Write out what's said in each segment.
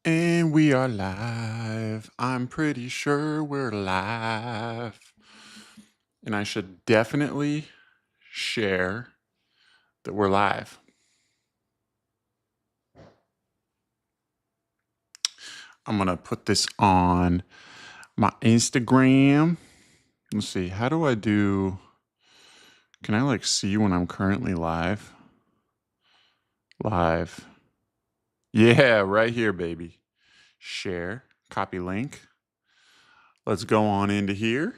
And we are live. I'm pretty sure we're live. And I should definitely share that we're live. I'm going to put this on my Instagram. Let's see. How do I do? Can I like see when I'm currently live? Live. Yeah, right here, baby. Share. Copy link. Let's go on into here.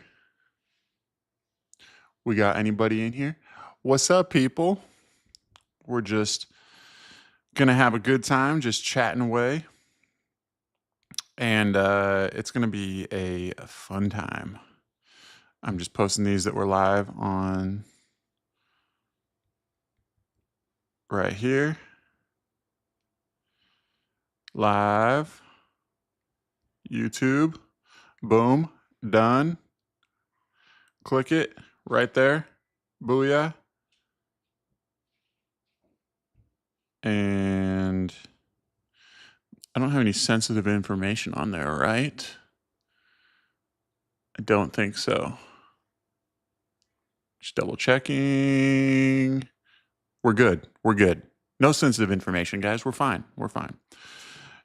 We got anybody in here? What's up, people? We're just gonna have a good time, just chatting away, and it's gonna be a fun time. I'm just posting these that we're live on right here. Live, YouTube, boom, done. Click it right there. Booyah. And I don't have any sensitive information on there, right? I don't think so. Just double checking. We're good. We're good. No sensitive information, guys. We're fine. We're fine.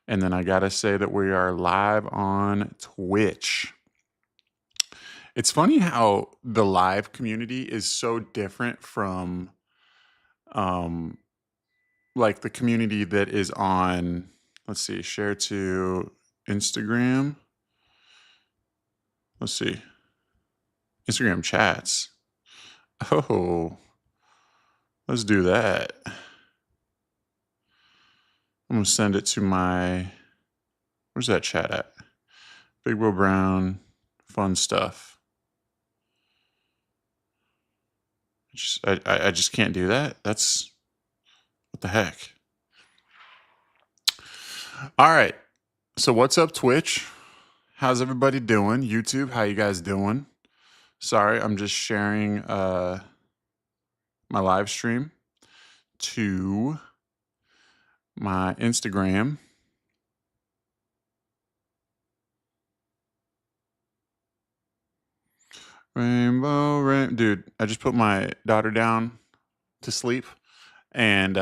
And then I got to say that we are live on Twitch. It's funny how the live community is so different from like the community that is on, let's see, share to Instagram. Let's see. Instagram chats. Oh, let's do that. I'm going to send it to my, where's that chat at? BigBeauBrown, fun stuff. I just can't do that. That's, what the heck? All right. So what's up, Twitch? How's everybody doing? YouTube, how you guys doing? Sorry, I'm just sharing my live stream to my Instagram. Dude, I just put my daughter down to sleep, and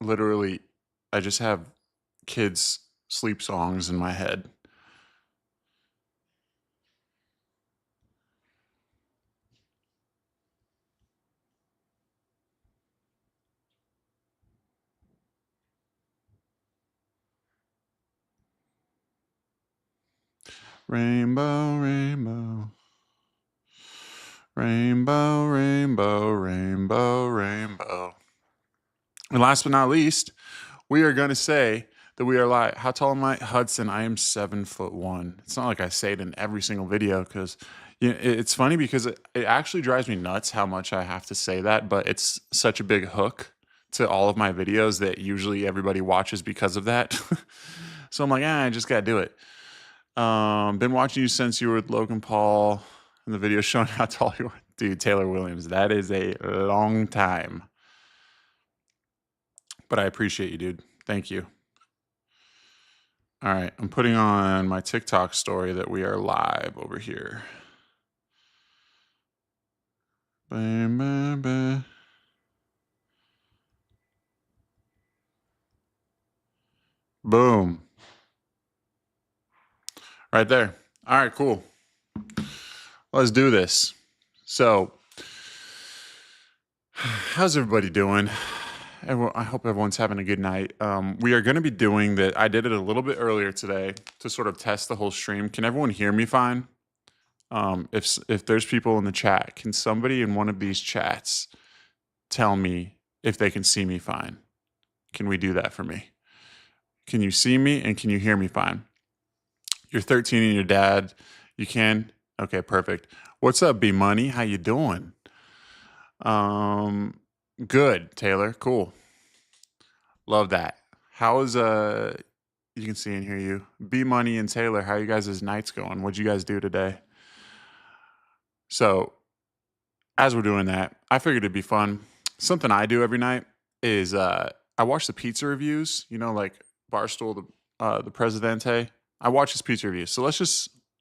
literally I just have kids' sleep songs in my head. Rainbow, rainbow. Rainbow, rainbow, rainbow, rainbow. And last but not least, we are going to say that we are live. How tall am I? Hudson, I am 7'1". It's not like I say it in every single video because it's funny because it actually drives me nuts how much I have to say that, but it's such a big hook to all of my videos that usually everybody watches because of that. So I'm like, I just got to do it. Been watching you since you were with Logan Paul in the video showing how tall you are. Dude, Taylor Williams, that is a long time. But I appreciate you, dude. Thank you. All right, I'm putting on my TikTok story that we are live over here. Boom. Right there. All right, cool. Let's do this. So, how's everybody doing? I hope everyone's having a good night. We are going to be doing that. I did it a little bit earlier today to sort of test the whole stream. Can everyone hear me fine? If there's people in the chat, can somebody in one of these chats tell me if they can see me fine? Can we do that for me? Can you see me and can you hear me fine? You're 13 and your dad, you can? Okay, perfect. What's up, B Money? How you doing? Good, Taylor. Cool. Love that. How is you can see and hear you. B Money and Taylor, how you guys' nights going? What'd you guys do today? So as we're doing that, I figured it'd be fun. Something I do every night is I watch the pizza reviews, like Barstool, the Presidente. I watch his pizza reviews. So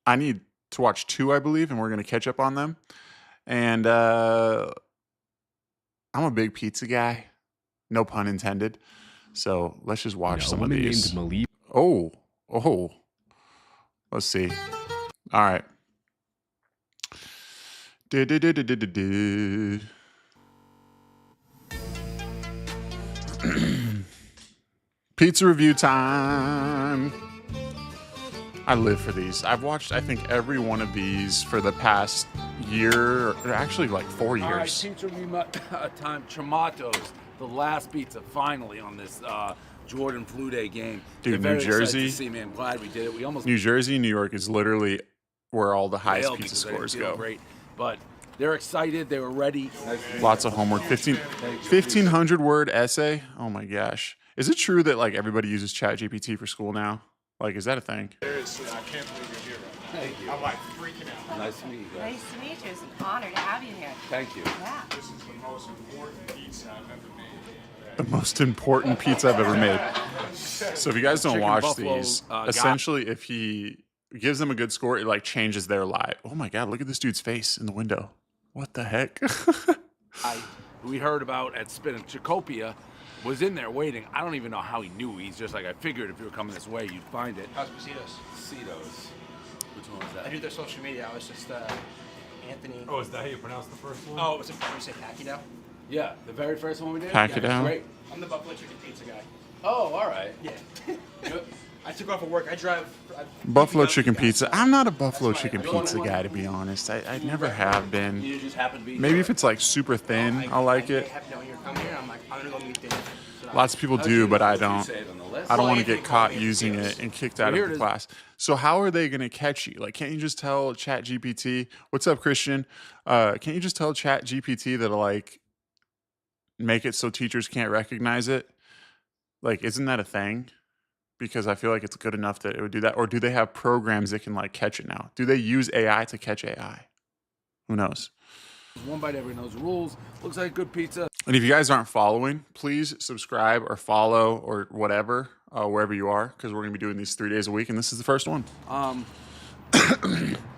I need to watch 2, I believe, and we're going to catch up on them. And I'm a big pizza guy. No pun intended. So let's just watch some of these. Oh. Let's see. All right. Pizza review time. I live for these. I've watched, I think, every one of these for the past year, or actually like 4 years. All right, pizza review time. Tomatoes, the last pizza, finally on this Jordan Flu Day game. Dude, New Jersey. To see me. I'm glad we did it. We almost. New Jersey, New York is literally where all the highest pizza scores go. Great, but they're excited. They were ready. Lots of homework. 1,500 word essay. Oh my gosh. Is it true that like everybody uses ChatGPT for school now? Like, is that a thing? There is. I can't believe you're here right now. Thank you. I'm like freaking out. Nice to meet you guys. Nice to meet you. It's an honor to have you here. Thank you. Yeah. This is the most important pizza I've ever made. The most important pizza I've ever made. So if you guys don't watch these, essentially if he gives them a good score, it like changes their life. Oh my God, look at this dude's face in the window. What the heck? We heard about at Spinachicopia was in there waiting. I don't even know how he knew. He's just like, I figured if you were coming this way, you'd find it. How's Besitos? Besitos. Which one was that? I do their social media. I was just Anthony. Oh, is that how you pronounce the first one? Oh, was it you say Pacquiao? Yeah, the very first one we did? Pacquiao. Yeah, great. I'm the Buffalo Chicken Pizza guy. Oh, all right. Yeah. I took off of work. I drive. Buffalo chicken pizza. I'm not a buffalo chicken pizza guy, to be honest. I never have been. You just happen to be Maybe if it's like super thin, I'll like it. When you're coming here, I'm like, I'm gonna go meet Dave. Lots of people do, but I don't. I don't want to get Well, caught Anthony using called me it and kicked out Here of it the is. class. So how are they going to catch you? Like, can't you just tell ChatGPT? What's up, Christian? Can't you just tell ChatGPT that'll like make it so teachers can't recognize it? Like, isn't that a thing? Because I feel like it's good enough that it would do that. Or do they have programs that can like catch it now? Do they use AI to catch AI? Who knows? One bite, everyone knows the rules. Looks like good pizza. And if you guys aren't following, please subscribe or follow or whatever, wherever you are, because we're going to be doing these 3 days a week, and this is the first one. And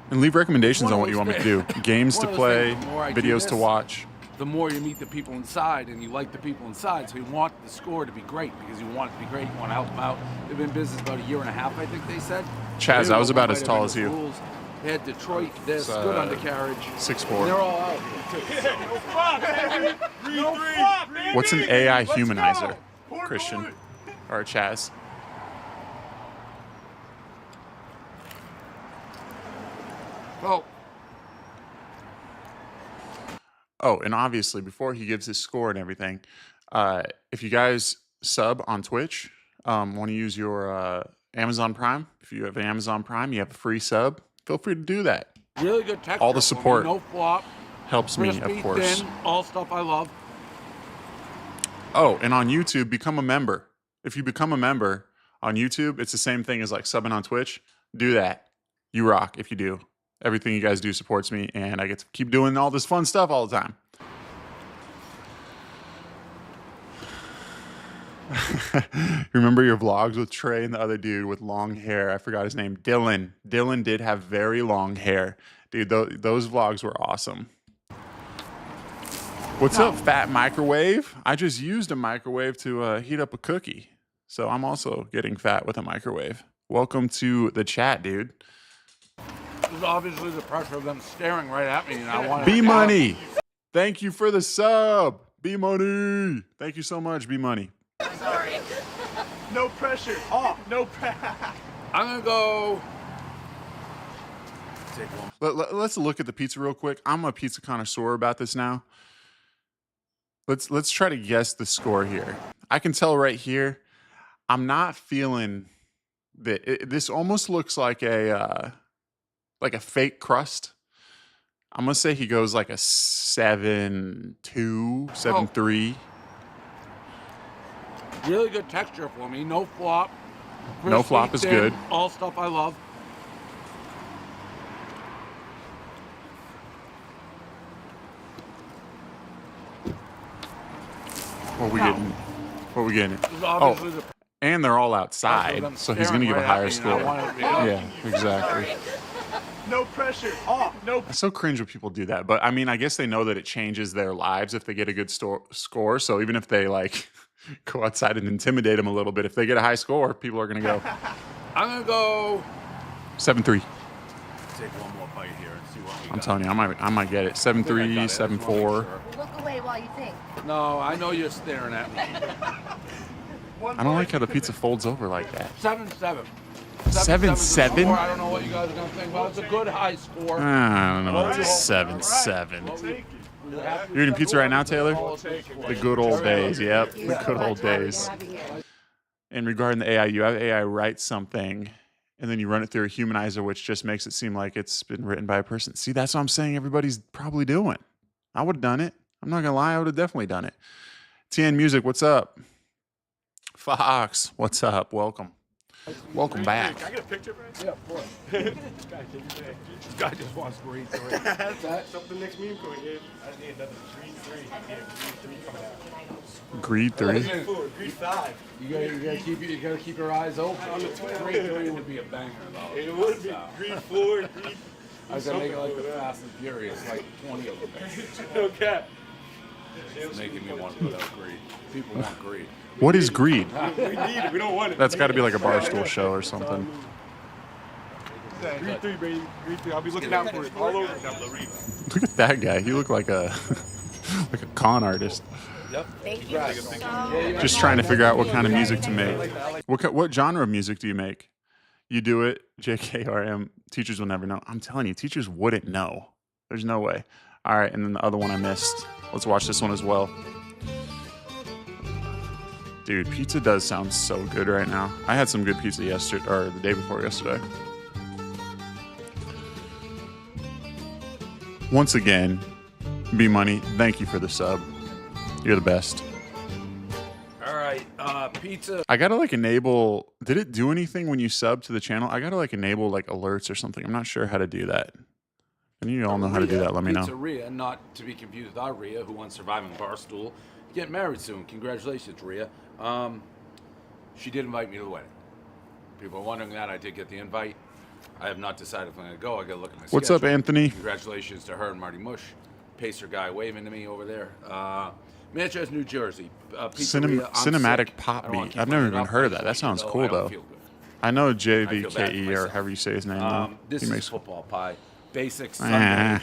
leave recommendations on what you want me to do. Games to play, videos to watch. The more you meet the people inside and you like the people inside, so you want the score to be great because you want it to be great. You want to help them out. They've been in business about 1.5 years, I think they said. Chaz, I was about as tall as you. Rules. They had Detroit, this, good undercarriage. 6'4". They're all out here, too. What's an AI humanizer, Christian? Or Chaz? Well, Oh, and obviously, before he gives his score and everything, if you guys sub on Twitch, want to use your Amazon Prime, if you have Amazon Prime, you have a free sub, feel free to do that. really good texture. All the support No flop. helps me, Crispy, of course. thin, all stuff I love. Oh, and on YouTube, become a member. If you become a member on YouTube, it's the same thing as like subbing on Twitch. Do that. You rock if you do. Everything you guys do supports me, and I get to keep doing all this fun stuff all the time. Remember your vlogs with Trey and the other dude with long hair? I forgot his name. Dylan. Dylan did have very long hair. Dude, those vlogs were awesome. What's up, Fat Microwave? I just used a microwave to heat up a cookie. So I'm also getting fat with a microwave. Welcome to the chat, dude. There's obviously the pressure of them staring right at me, and I want B Money. Thank you for the sub. B Money. Thank you so much, B Money. Sorry. No pressure. Oh, no pressure. I'm gonna go. Take one. Let's look at the pizza real quick. I'm a pizza connoisseur about this now. Let's try to guess the score here. I can tell right here, I'm not feeling that. This almost looks like a fake crust. I'm gonna say he goes like a 7.2, 7.3. Really good texture for me. No flop. No flop is thin, good. All stuff I love. What we getting? What we getting? There's obviously the And they're all That's outside, what I'm so he's staring going to give a right at higher me, and I score. wanna, you know, Yeah, exactly. No pressure. Oh, no. It's so cringe when people do that. But I mean, I guess they know that it changes their lives if they get a good score. So even if they like go outside and intimidate them a little bit, if they get a high score, people are going to go I'm gonna go 7-3. take one more bite here and see what we got. I'm telling you, I might get it. I think I got 7-3, it. I just wanna make 7-4. sure. Look away while you think. No, I know you're staring at me. I don't like how the pizza folds over like that. 7-7. 7-7? I don't know what you guys are gonna think, but it's a good high score. I don't know. It's a 7-7. You're eating pizza right now, Taylor? The good old days. Yep, the good old days. And regarding the AI, you have AI write something, and then you run it through a humanizer, which just makes it seem like it's been written by a person. See, that's what I'm saying everybody's probably doing. I would have done it. I'm not going to lie. I would have definitely done it. TN Music, what's up? Fox, what's up? Welcome. Welcome back. Can I get a picture, bro? Yeah, of course. This guy, take your day. This guy just wants to read through it. That's something next meme coming in. I just need another green 3. Yeah, green 3 coming out. Greed 3. Green 4, green 5. You gotta keep your eyes open. On the 12. 3 would be a banger though. It would be green 4, green. I was gonna make it like the Fast and Furious, like 20 of them. No cap. It's making me want to put out greed. People want greed. What is greed? We need it. We don't want it. That's got to be like a Barstool show or something. Green 3, baby. Green 3. I'll be looking out for it all over. Look at that guy. He looked like a like a con artist. Thank you so much. Just trying to figure out what kind of music to make. What genre of music do you make? You do it, JKRM. Teachers will never know. I'm telling you, teachers wouldn't know. There's no way. All right, and then the other one I missed. Let's watch this one as well. Dude, pizza does sound so good right now. I had some good pizza yesterday, or the day before yesterday. Once again, B Money, thank you for the sub. You're the best. All right, pizza. I gotta like enable. Did it do anything when you sub to the channel? I gotta like enable like alerts or something. I'm not sure how to do that. And you all know how to do that. Let me know. Rhea, not to be confused with our Rhea, who won Surviving Barstool. Get married soon. Congratulations, Rhea. She did invite me to the wedding. People are wondering that. I did get the invite. I have not decided if I'm going to go. I got to look at my What's schedule. up, Anthony? Congratulations to her and Marty Mush. Pacer guy waving to me over there. Manchester, New Jersey. Pizzeria, I'm Cinematic sick. pop I don't wanna beat. keep I've never bringing it even up. heard of I that. just That want sounds you to cool know I don't though. feel good. I know I feel bad for JVKE or myself. however you say his name. Though. This He is makes. football pie. Basic Sunday. Eh,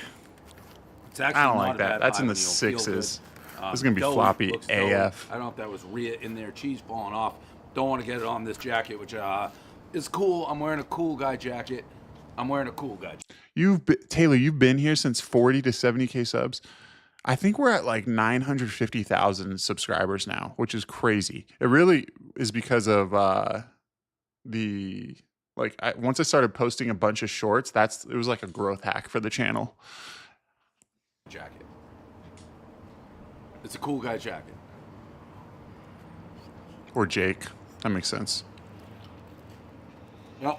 It's actually I don't not like a that. bad That's pie in the when you don't feel good. sixes. This is gonna be Doughy, floppy looks doughy. AF. I don't know if that was Rhea in there, cheese falling off. Don't want to get it on this jacket, which is cool. I'm wearing a cool guy jacket. Taylor, you've been here since 40 to 70K subs. I think we're at like 950,000 subscribers now, which is crazy. It really is because of once I started posting a bunch of shorts, it was like a growth hack for the channel. Jacket. It's a cool guy jacket. Or Jake. That makes sense. Yep.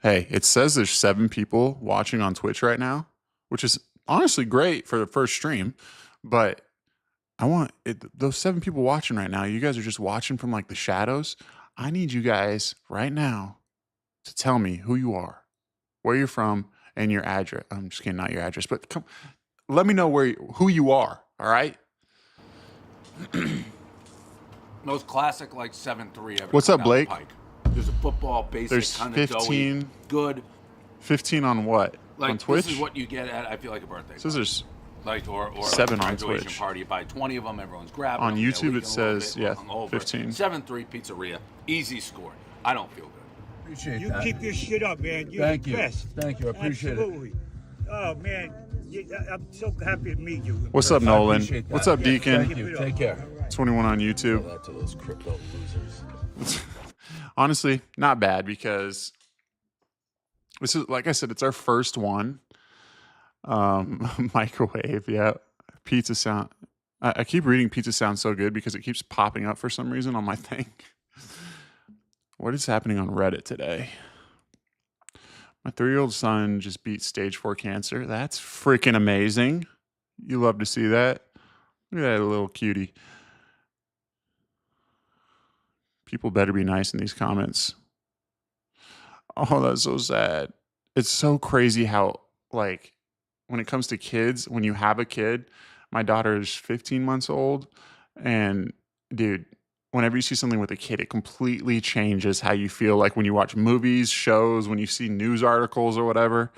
Hey, it says there's 7 people watching on Twitch right now, which is honestly great for the first stream. But I want those 7 people watching right now. You guys are just watching from like the shadows. I need you guys right now to tell me who you are, where you're from, and your address. I'm just kidding, not your address, but let me know who you are. All right. Those classic like 7-3. What's up, Blake? There's a football basic There's kind of 15. doughy, good. 15 on what? Like On Twitch? this is what you get at. I feel like a birthday. So there's Like or 7 a on graduation Twitch. party. You buy 20 of them. Everyone's grabbing On them. YouTube, They're it leaking a little says, bit, yeah, hungover. 15. 7-3 pizzeria. Easy score. I don't feel good. Appreciate You keep your shit up, man. You're Thank the you. best. Thank you. I appreciate it. Absolutely. Oh man, I'm so happy to meet you. What's up, Nolan? appreciate that. What's up, Deacon? Thank you. Take care. 21 on YouTube. That to those crypto losers. Honestly, not bad because this is, like I said, it's our first one. Microwave, yeah. Pizza sound. I keep reading pizza sounds so good because it keeps popping up for some reason on my thing. What is happening on Reddit today? My 3-year-old son just beat stage 4 cancer. That's freaking amazing. You love to see that. Look at that little cutie. People better be nice in these comments. Oh, that's so sad. It's so crazy how, like, when it comes to kids, when you have a kid, my daughter is 15 months old. And, dude, whenever you see something with a kid, it completely changes how you feel. Like when you watch movies, shows, when you see news articles or whatever,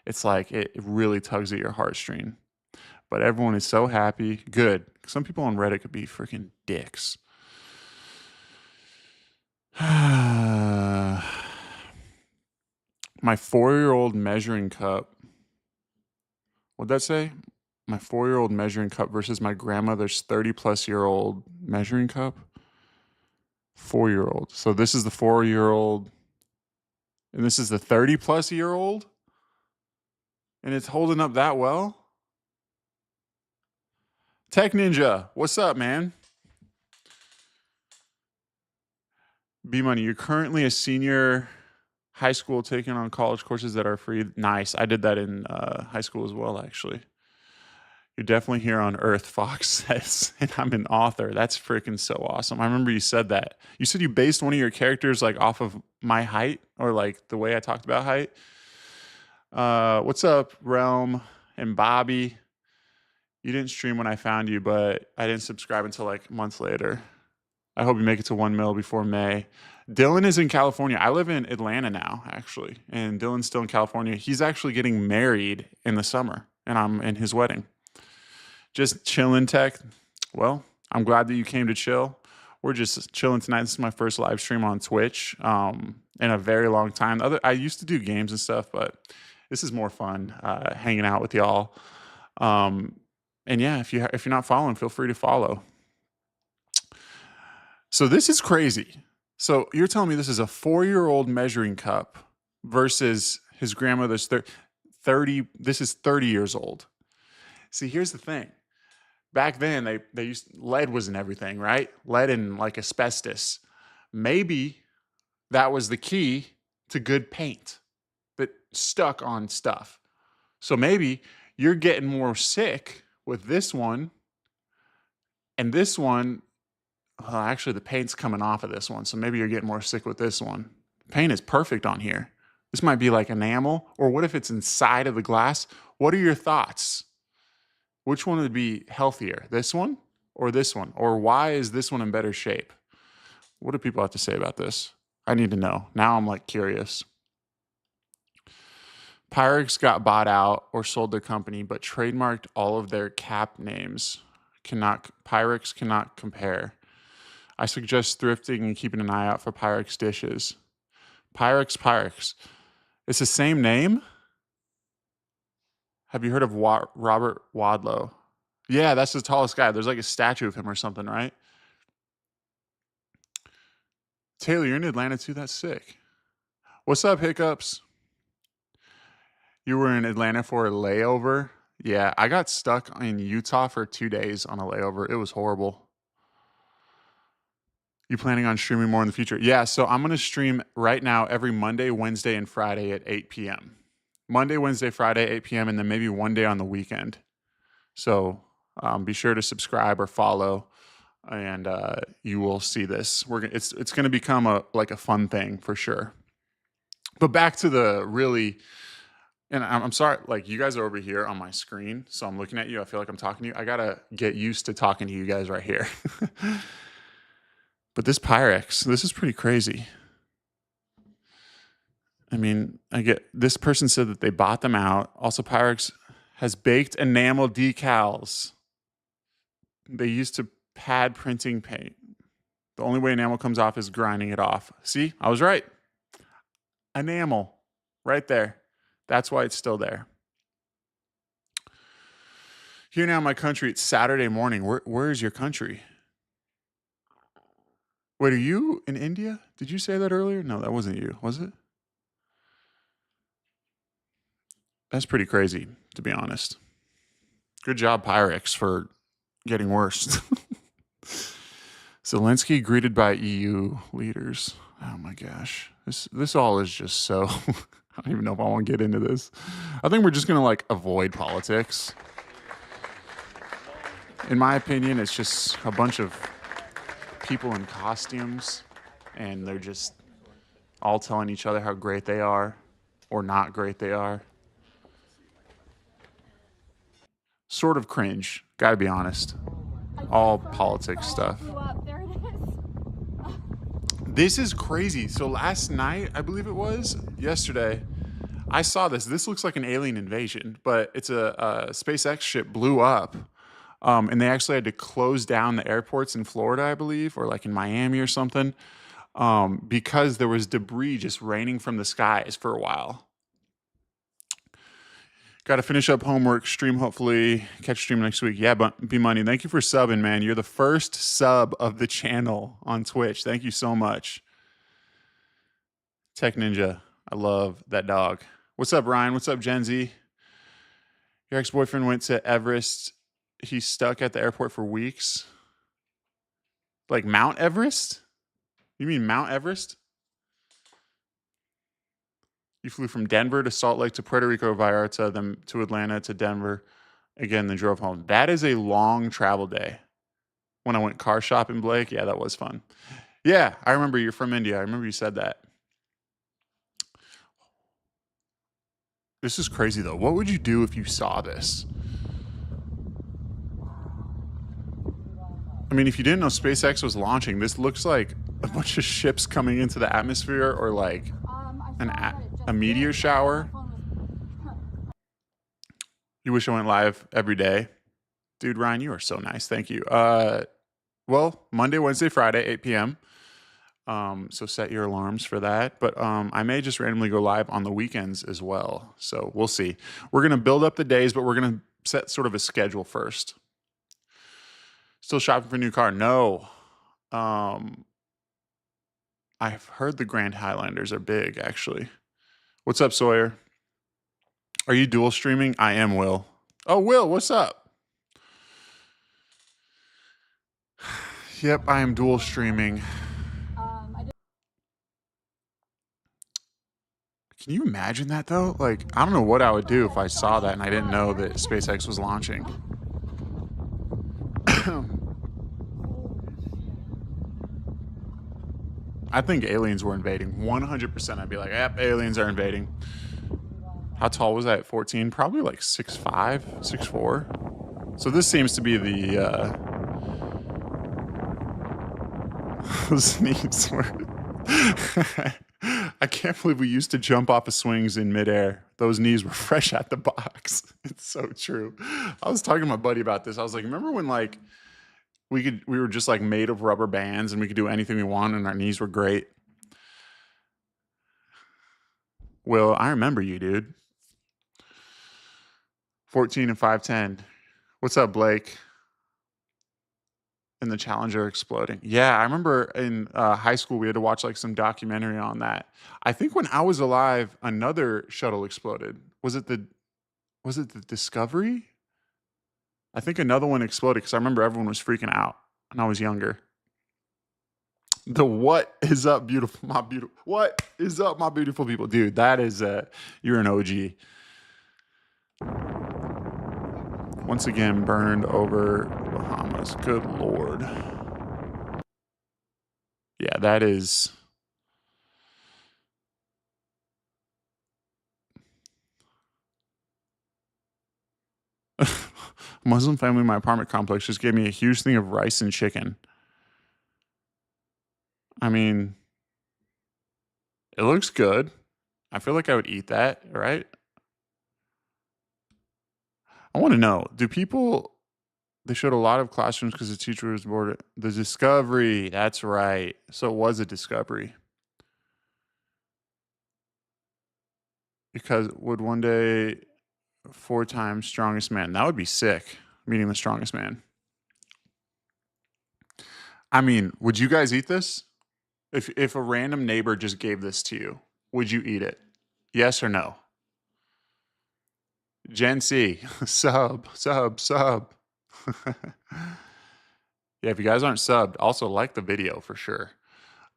it's like it really tugs at your heartstring. But everyone is so happy. Good. Some people on Reddit could be freaking dicks. My 4-year-old measuring cup. What'd that say? My 4-year-old measuring cup versus my grandmother's 30-plus-year-old measuring cup. 4-year-old. So this is the 4-year-old, and this is the 30-plus-year-old, and it's holding up that well. Tech Ninja, what's up, man? B-Money, you're currently a senior high school taking on college courses that are free. Nice. I did that in high school as well, actually. You're definitely here on Earth, Fox says, and I'm an author. That's freaking so awesome. I remember you said that. You said you based one of your characters like off of my height or like the way I talked about height. What's up, Realm and Bobby? You didn't stream when I found you, but I didn't subscribe until like months later. I hope you make it to 1 mil before May. Dylan is in California. I live in Atlanta now, actually, and Dylan's still in California. He's actually getting married in the summer, and I'm in his wedding. Just chilling, Tech. Well, I'm glad that you came to chill. We're just chilling tonight. This is my first live stream on Twitch in a very long time. I used to do games and stuff, but this is more fun hanging out with y'all. And yeah, if you're not following, feel free to follow. So this is crazy. So you're telling me this is a 4-year-old measuring cup versus his grandmother's 30. This is 30 years old. See, here's the thing. Back then, they used lead was in everything, right? Lead and like asbestos. Maybe that was the key to good paint that stuck on stuff. So maybe you're getting more sick with this one, and this one. Actually, the paint's coming off of this one, so maybe you're getting more sick with this one. Paint is perfect on here. This might be like enamel, or what if it's inside of the glass? What are your thoughts? Which one would be healthier, this one or this one? Or why is this one in better shape? What do people have to say about this? I need to know. Now I'm like curious. Pyrex got bought out or sold their company, but trademarked all of their cap names. Pyrex cannot compare. I suggest thrifting and keeping an eye out for Pyrex dishes. Pyrex. It's the same name? Have you heard of Robert Wadlow? Yeah, that's the tallest guy. There's like a statue of him or something, right? Taylor, you're in Atlanta too? That's sick. What's up, Hiccups? You were in Atlanta for a layover? Yeah, I got stuck in Utah for 2 days on a layover. It was horrible. You planning on streaming more in the future? Yeah, so I'm going to stream right now every Monday, Wednesday, and Friday at 8 p.m. Monday, Wednesday, Friday, 8 p.m., and then maybe one day on the weekend. So be sure to subscribe or follow, and you will see this. It's going to become a fun thing for sure. But back to the really, and I'm sorry, like you guys are over here on my screen, so I'm looking at you. I feel like I'm talking to you. I got to get used to talking to you guys right here. But this Pyrex, this is pretty crazy. I mean, this person said that they bought them out. Also, Pyrex has baked enamel decals. They used to pad printing paint. The only way enamel comes off is grinding it off. See, I was right. Enamel, right there. That's why it's still there. Here now in my country, it's Saturday morning. Where is your country? Wait, are you in India? Did you say that earlier? No, that wasn't you, was it? That's pretty crazy, to be honest. Good job, Pyrex, for getting worse. Zelensky greeted by EU leaders. Oh my gosh. This all is just so... I don't even know if I want to get into this. I think we're just going to avoid politics. In my opinion, it's just a bunch of people in costumes, and they're just all telling each other how great they are or not great they are. Sort of cringe, gotta be honest. All politics stuff. There it is. This is crazy. So last night, I believe it was, yesterday, I saw this. This looks like an alien invasion, but it's a SpaceX ship blew up. And they actually had to close down the airports in Florida, I believe, or like in Miami or something, because there was debris just raining from the skies for a while. Got to finish up homework, stream hopefully, catch stream next week. Yeah, but B-Money, thank you for subbing, man. You're the first sub of the channel on Twitch. Thank you so much. Tech Ninja, I love that dog. What's up, Ryan? What's up, Gen Z? Your ex-boyfriend went to Everest. He's stuck at the airport for weeks. Like Mount Everest? You mean Mount Everest? You flew from Denver to Salt Lake to Puerto Rico via then to Atlanta to Denver. Again, then drove home. That is a long travel day. When I went car shopping, Blake, yeah, that was fun. Yeah, I remember you're from India. I remember you said that. This is crazy, though. What would you do if you saw this? I mean, if you didn't know SpaceX was launching, this looks like a bunch of ships coming into the atmosphere or like a meteor shower. You wish I went live every day. Dude, Ryan, you are so nice. Thank you. Well, Monday, Wednesday, Friday, 8 p.m. So set your alarms for that. But I may just randomly go live on the weekends as well. So we'll see. We're going to build up the days, but we're going to set sort of a schedule first. Still shopping for a new car? No. I've heard the Grand Highlanders are big, actually. What's up, Sawyer? Are you dual streaming? I am, Will. Oh, Will, what's up? Yep, I am dual streaming. Can you imagine that, though? Like, I don't know what I would do if I saw that and I didn't know that SpaceX was launching. I think aliens were invading. 100%. I'd be like, yep, aliens are invading. How tall was I at 14? Probably like 6'5", 6'4". So this seems to be the those knees were I can't believe we used to jump off of swings in midair. Those knees were fresh out the box. It's so true. I was talking to my buddy about this. I was like, remember when like we were just like made of rubber bands and we could do anything we want and our knees were great? Well, I remember you, dude. 14 and 5'10". What's up, Blake? And the Challenger exploding. Yeah, I remember in high school we had to watch like some documentary on that. I think when I was alive, another shuttle exploded. Was it the Discovery? I think another one exploded because I remember everyone was freaking out when I was younger. The what is up, beautiful, my beautiful. What is up, my beautiful people, dude? That is you're an OG. Once again, burned over Bahamas. Good Lord. Yeah, that is. Muslim family in my apartment complex just gave me a huge thing of rice and chicken. I mean, it looks good. I feel like I would eat that, right? I want to know, do people, they showed a lot of classrooms because the teacher was bored. The Discovery, that's right. So it was a Discovery. Because would one day 4 times strongest man. That would be sick, meeting the strongest man. I mean, would you guys eat this? If a random neighbor just gave this to you, would you eat it? Yes or no? Gen C, sub. Yeah, if you guys aren't subbed, also like the video for sure.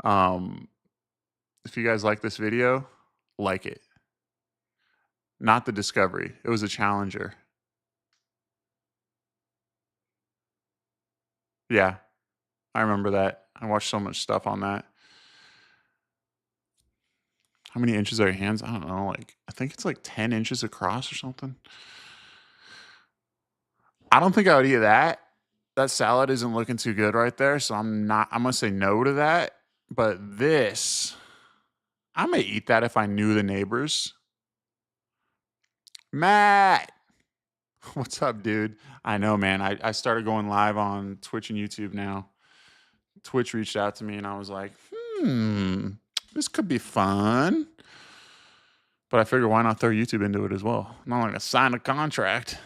If you guys like this video, like it. Not the Discovery. It was a Challenger. Yeah, I remember that. I watched so much stuff on that. How many inches are your hands? I don't know. Like, I think it's like 10 inches across or something. I don't think I would eat that. That salad isn't looking too good right there, so I'm gonna say no to that. But this, I may eat that if I knew the neighbors. Matt, what's up, dude? I know, man. I started going live on Twitch and YouTube now. Twitch reached out to me and I was like, this could be fun. But I figured why not throw YouTube into it as well? I'm not going to sign a contract.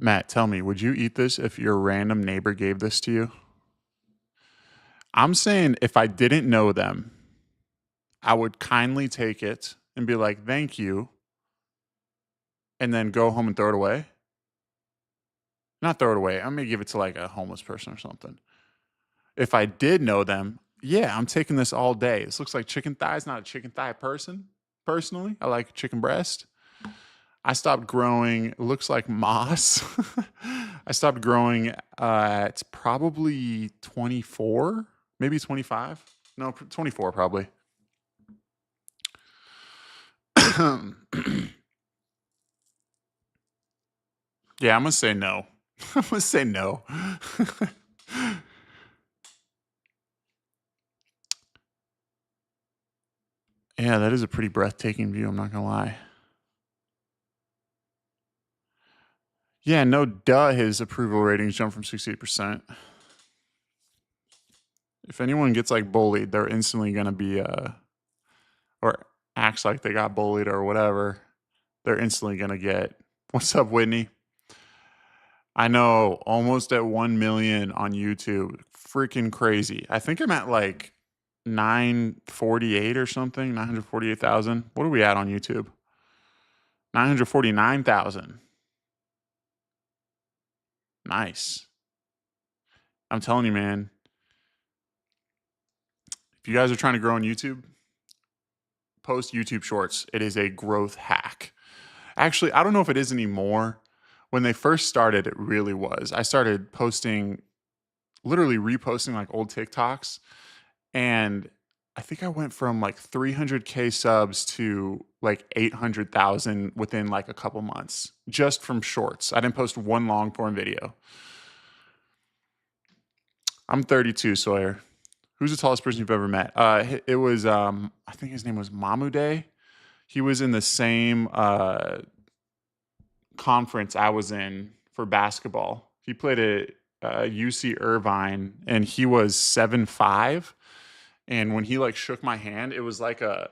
Matt, tell me, would you eat this if your random neighbor gave this to you? I'm saying if I didn't know them, I would kindly take it and be like, thank you, and then go home and throw it away. Not throw it away. I'm going to give it to like a homeless person or something. If I did know them, yeah, I'm taking this all day. This looks like chicken thighs, not a chicken thigh person. Personally, I like chicken breast. I stopped growing, it looks like moss. I stopped growing at probably 24, maybe 25. No, 24 probably. Yeah, I'm going to say no. I'm going to say no. Yeah, that is a pretty breathtaking view, I'm not going to lie. Yeah, no duh, his approval ratings jumped from 68%. If anyone gets like bullied, they're instantly going to be, or acts like they got bullied or whatever, they're instantly going to get, what's up, Whitney? I know, almost at 1 million on YouTube. Freaking crazy. I think I'm at like 948 or something, 948,000. What are we at on YouTube? 949,000. Nice. I'm telling you, man. If you guys are trying to grow on YouTube, post YouTube Shorts. It is a growth hack. Actually, I don't know if it is anymore. When they first started, it really was. I started posting, literally reposting like old TikToks. And I think I went from like 300K subs to like 800,000 within like a couple months, just from shorts. I didn't post one long form video. I'm 32, Sawyer. Who's the tallest person you've ever met? It was, I think his name was Mamude. He was in the same conference I was in for basketball. He played at UC Irvine, and he was 7'5". And when he like shook my hand, it was like a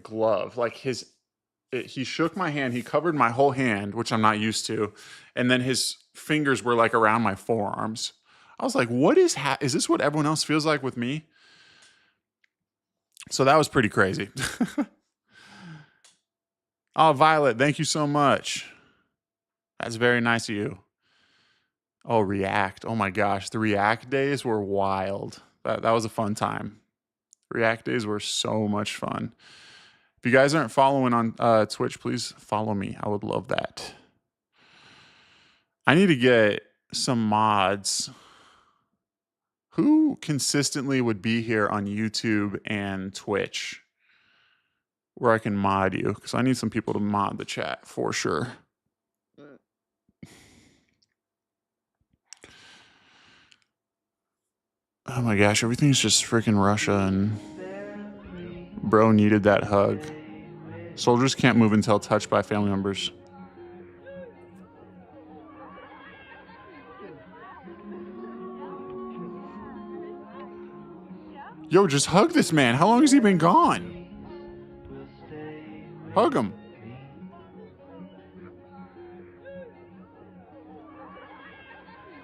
glove. Like he shook my hand. He covered my whole hand, which I'm not used to, and then his fingers were like around my forearms. I was like, "What is this? What everyone else feels like with me?" So that was pretty crazy. Oh, Violet, thank you so much. That's very nice of you. Oh, React. Oh my gosh, the React days were wild. That was a fun time. React days were so much fun. If you guys aren't following on Twitch, please follow me. I would love that. I need to get some mods. Who consistently would be here on YouTube and Twitch where I can mod you? Because I need some people to mod the chat for sure. Oh my gosh, everything's just freaking Russia, and bro needed that hug. Soldiers can't move until touched by family members. Yo, just hug this man. How long has he been gone? Hug him.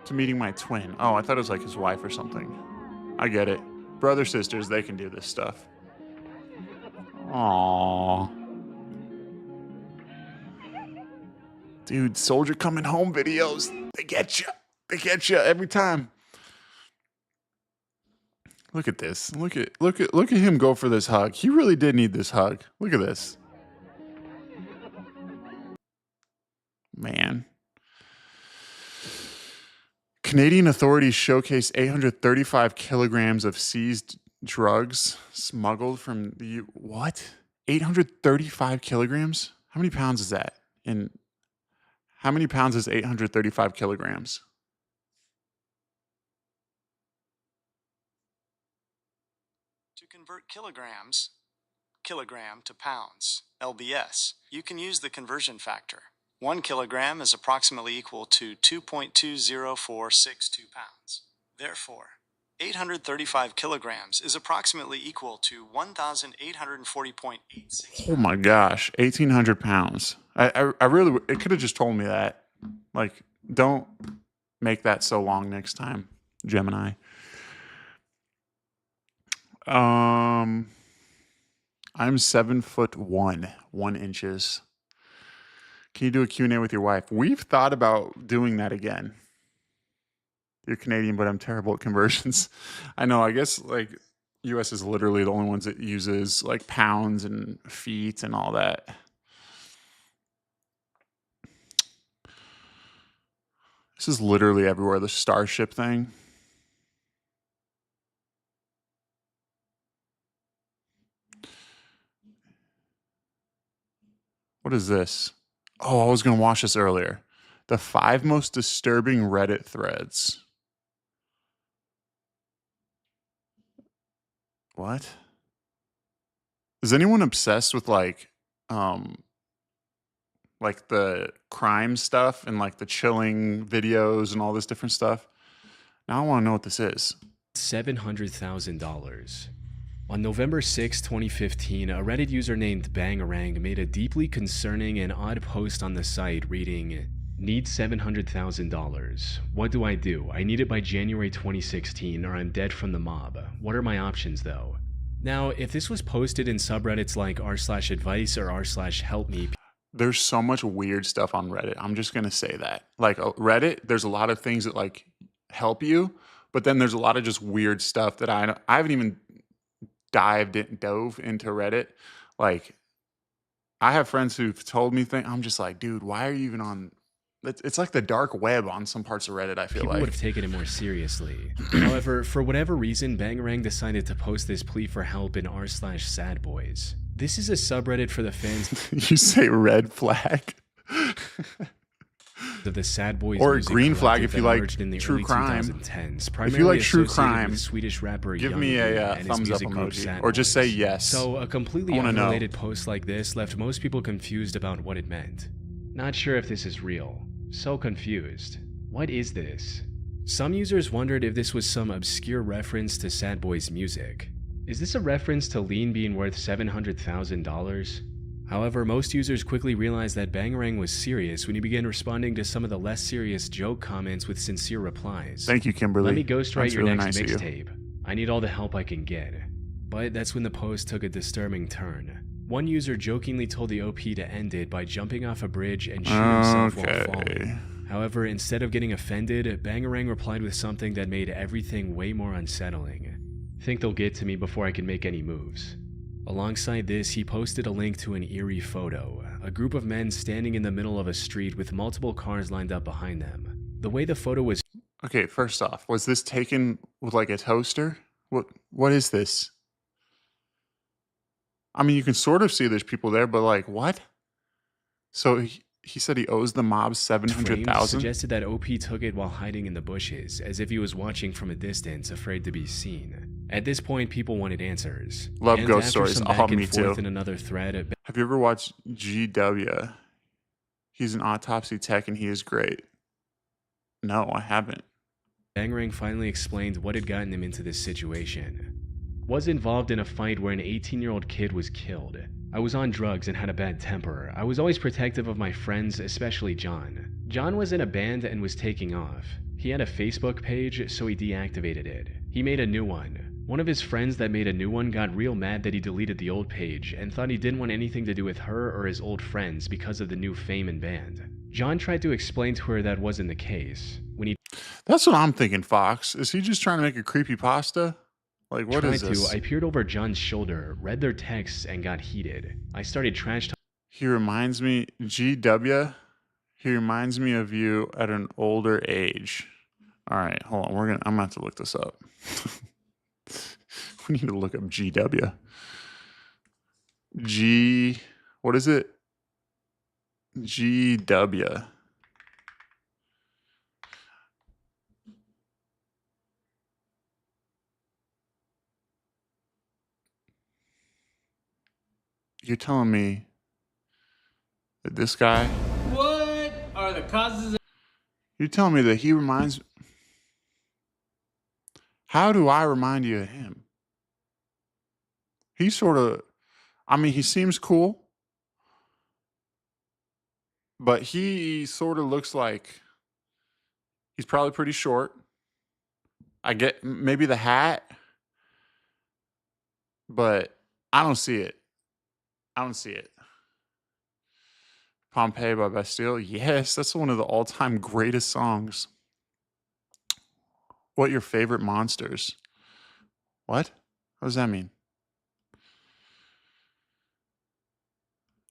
To meeting my twin. Oh, I thought it was like his wife or something. I get it. Brother, sisters, they can do this stuff. Aww. Dude, soldier coming home videos. They get you. They get you every time. Look at this. Look at him go for this hug. He really did need this hug. Look at this. Man. Canadian authorities showcase 835 kilograms of seized drugs smuggled from the what? 835 kilograms? How many pounds is that? And how many pounds is 835 kilograms? To convert kilogram to pounds, LBS, you can use the conversion factor. 1 kilogram is approximately equal to 2.20462 pounds. Therefore, 835 kilograms is approximately equal to 1,840.86. Oh my gosh, 1,800 pounds. I really, it could have just told me that. Like, don't make that so long next time, Gemini. I'm 7'1", 1 inches. Can you do a Q&A with your wife? We've thought about doing that again. You're Canadian, but I'm terrible at conversions. I know, I guess like US is literally the only ones that uses like pounds and feet and all that. This is literally everywhere, the Starship thing. What is this? Oh, I was going to watch this earlier. The 5 most disturbing Reddit threads. What? Is anyone obsessed with like the crime stuff and like the chilling videos and all this different stuff? Now I want to know what this is. $700,000. On November 6, 2015, a Reddit user named Bangarang made a deeply concerning and odd post on the site reading, "Need $700,000. What do? I need it by January 2016 or I'm dead from the mob. What are my options though?" Now, if this was posted in subreddits like r/advice or r/helpme, there's so much weird stuff on Reddit. I'm just going to say that. Like Reddit, there's a lot of things that like help you, but then there's a lot of just weird stuff that I haven't even dove into Reddit. Like I have friends who've told me things. I'm just like, dude, why are you even on? It's like the dark web on some parts of Reddit, I feel people like. would have taken it more seriously. However, for whatever reason, Bangarang decided to post this plea for help in r/sadboys. This is a subreddit for the fans You say red flag. of the Sad Boys or music green flag if that you like emerged in the true early crime. 2010s, If you like true associated crime, with Swedish rapper give Young me Boy a and his thumbs up music group emoji, Sad or just say Boys. yes. So a completely I wanna know. unrelated post like this left most people confused about what it meant. Not sure if this is real. So confused. What is this? Some users wondered if this was some obscure reference to Sad Boys music. Is this a reference to Lean being worth $700,000? However, most users quickly realized that Bangarang was serious when he began responding to some of the less serious joke comments with sincere replies. Thank you, Kimberly. Let me ghostwrite That's your really next nice of you. mixtape. I need all the help I can get. But that's when the post took a disturbing turn. One user jokingly told the OP to end it by jumping off a bridge and shooting himself while falling. However, instead of getting offended, Bangarang replied with something that made everything way more unsettling. "Think they'll get to me before I can make any moves." Alongside this, he posted a link to an eerie photo, a group of men standing in the middle of a street with multiple cars lined up behind them. The way the photo was... Okay, first off, was this taken with like a toaster? What is this? I mean, you can sort of see there's people there, but like, what? So he said he owes the mob $700,000? Suggested that OP took it while hiding in the bushes, as if he was watching from a distance, afraid to be seen. At this point, people wanted answers. Love And ghost after stories. some Oh, back and me forth too. in another thread, Have you ever watched GW? He's an autopsy tech and he is great. No, I haven't. Bangarang finally explained what had gotten him into this situation. Was involved in a fight where an 18-year-old kid was killed. I was on drugs and had a bad temper. I was always protective of my friends, especially John. John was in a band and was taking off. He had a Facebook page, so he deactivated it. He made a new one. One of his friends that made a new one got real mad that he deleted the old page and thought he didn't want anything to do with her or his old friends because of the new fame and band. John tried to explain to her that wasn't the case. When he That's what I'm thinking, Fox. Is he just trying to make a creepypasta? Like, what is this? I peered over John's shoulder, read their texts, and got heated. I started trash talking. He reminds me, GW, he reminds me of you at an older age. All right, hold on. I'm gonna have to look this up. We need to look up GW. What is it? GW. You're telling me that this guy? What are the causes? You're telling me that he reminds? How do I remind you of him? He sort of, I mean, he seems cool, but he sort of looks like he's probably pretty short. I get maybe the hat, but I don't see it. I don't see it. Pompeii by Bastille. Yes, that's one of the all-time greatest songs. What your favorite monsters? What? What does that mean?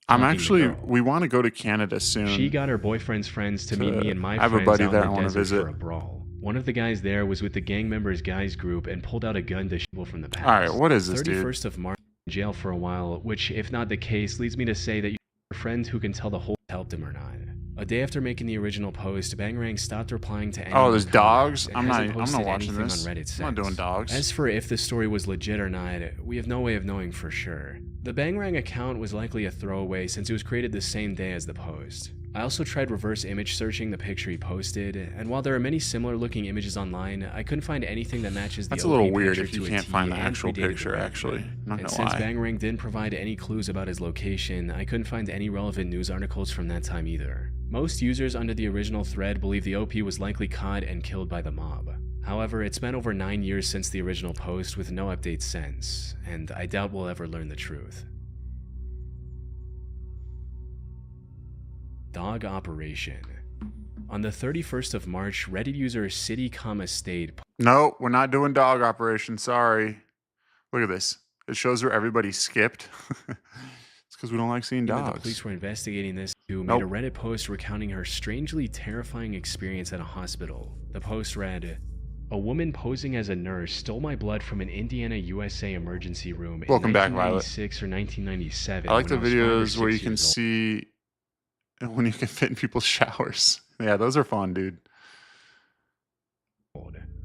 I'm actually, we want to go to Canada soon. She got her boyfriend's friends to meet me and my I have a friends buddy out there in I the wanna desert visit. for a brawl. One of the guys there was with the gang members guys group and pulled out a gun to shoot people from the past. All right, what is this, dude? 31st of March, in jail for a while, which, if not the case, leads me to say that you have a friend who can tell the whole helped him or not. A day after making the original post, Bangarang stopped replying to any. Oh, there's dogs? and I'm not hasn't posted watching anything this. on Reddit I'm not doing since. dogs. As for if the story was legit or not, we have no way of knowing for sure. The Bangarang account was likely a throwaway since it was created the same day as the post. I also tried reverse image searching the picture he posted, and while there are many similar looking images online, I couldn't find anything that matches the That's a little OP weird picture if you to a can't T find the and actual predated the picture, Reddit actually. thread. Not And gonna since lie. Bangarang didn't provide any clues about his location, I couldn't find any relevant news articles from that time either. Most users under the original thread believe the OP was likely caught and killed by the mob. However, it's been over 9 years since the original post with no updates since, and I doubt we'll ever learn the truth. Dog Operation. On the 31st of March, Reddit user City, State. No, we're not doing dog operation. Sorry. Look at this. It shows where everybody skipped. It's because we don't like seeing The dogs. police were investigating this who Nope. made a Reddit post recounting her strangely terrifying experience at a hospital. The post read, "A woman posing as a nurse stole my blood from an Indiana, USA emergency room Welcome in back, Violet. 1996 or 1997. I like the when was 5 or videos where 6 you can years old." see when you can fit in people's showers. Yeah, those are fun, dude.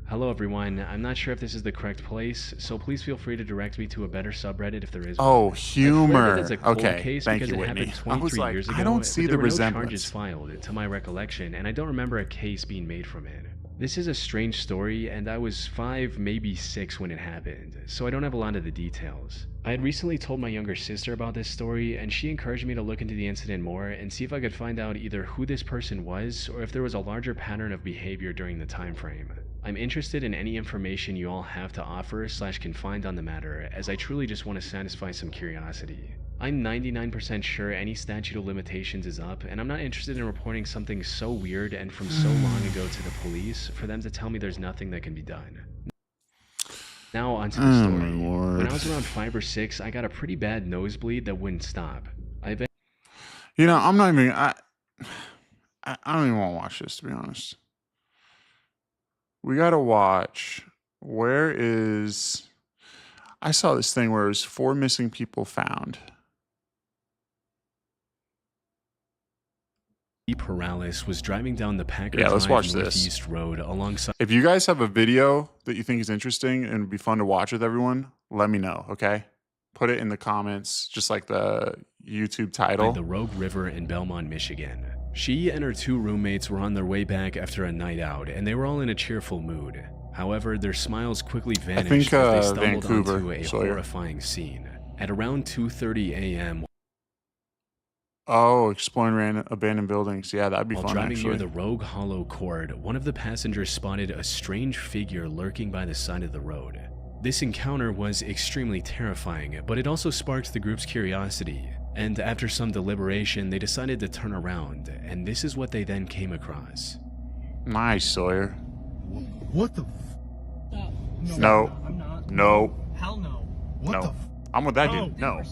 Hello everyone, I'm not sure if this is the correct place, so please feel free to direct me to a better subreddit if there is Oh, one. I've humor. flagged it as a cold Okay, case thank because you, it Whitney. happened I was 23 like, years ago, I don't but see there the were no resemblance. charges filed, to my recollection, and I don't remember a case being made from it. This is a strange story, and I was 5, maybe 6 when it happened, so I don't have a lot of the details. I had recently told my younger sister about this story, and she encouraged me to look into the incident more and see if I could find out either who this person was or if there was a larger pattern of behavior during the time frame. I'm interested in any information you all have to offer / can find on the matter, as I truly just want to satisfy some curiosity. I'm 99% sure any statute of limitations is up, and I'm not interested in reporting something so weird and from so long ago to the police for them to tell me there's nothing that can be done. Now onto the story. my Lord. When I was around 5 or 6, I got a pretty bad nosebleed that wouldn't stop. You know, I'm not even. I don't even want to watch this, to be honest. We gotta watch. Where is? I saw this thing where it was 4 missing people found. Paralysis was driving down the Packer Yeah, let's Drive watch this. Northeast Road alongside. If you guys have a video that you think is interesting and would be fun to watch with everyone, let me know. Okay, put it in the comments, just like the YouTube title. The Rogue River in Belmont, Michigan. She and her 2 roommates were on their way back after a night out, and they were all in a cheerful mood. However, their smiles quickly vanished think, as they stumbled Vancouver, onto a Sawyer. horrifying scene. At around 2:30 a.m., Oh, exploring abandoned buildings. Yeah, that'd be while fun. driving Actually, near the Rogue Hollow Court, one of the passengers spotted a strange figure lurking by the side of the road. This encounter was extremely terrifying, but it also sparked the group's curiosity, and after some deliberation, they decided to turn around, and this is what they then came across. nice, Sawyer. What the? No, I'm not. no, Hell no. What no. the? I'm with that Oh, dude. No.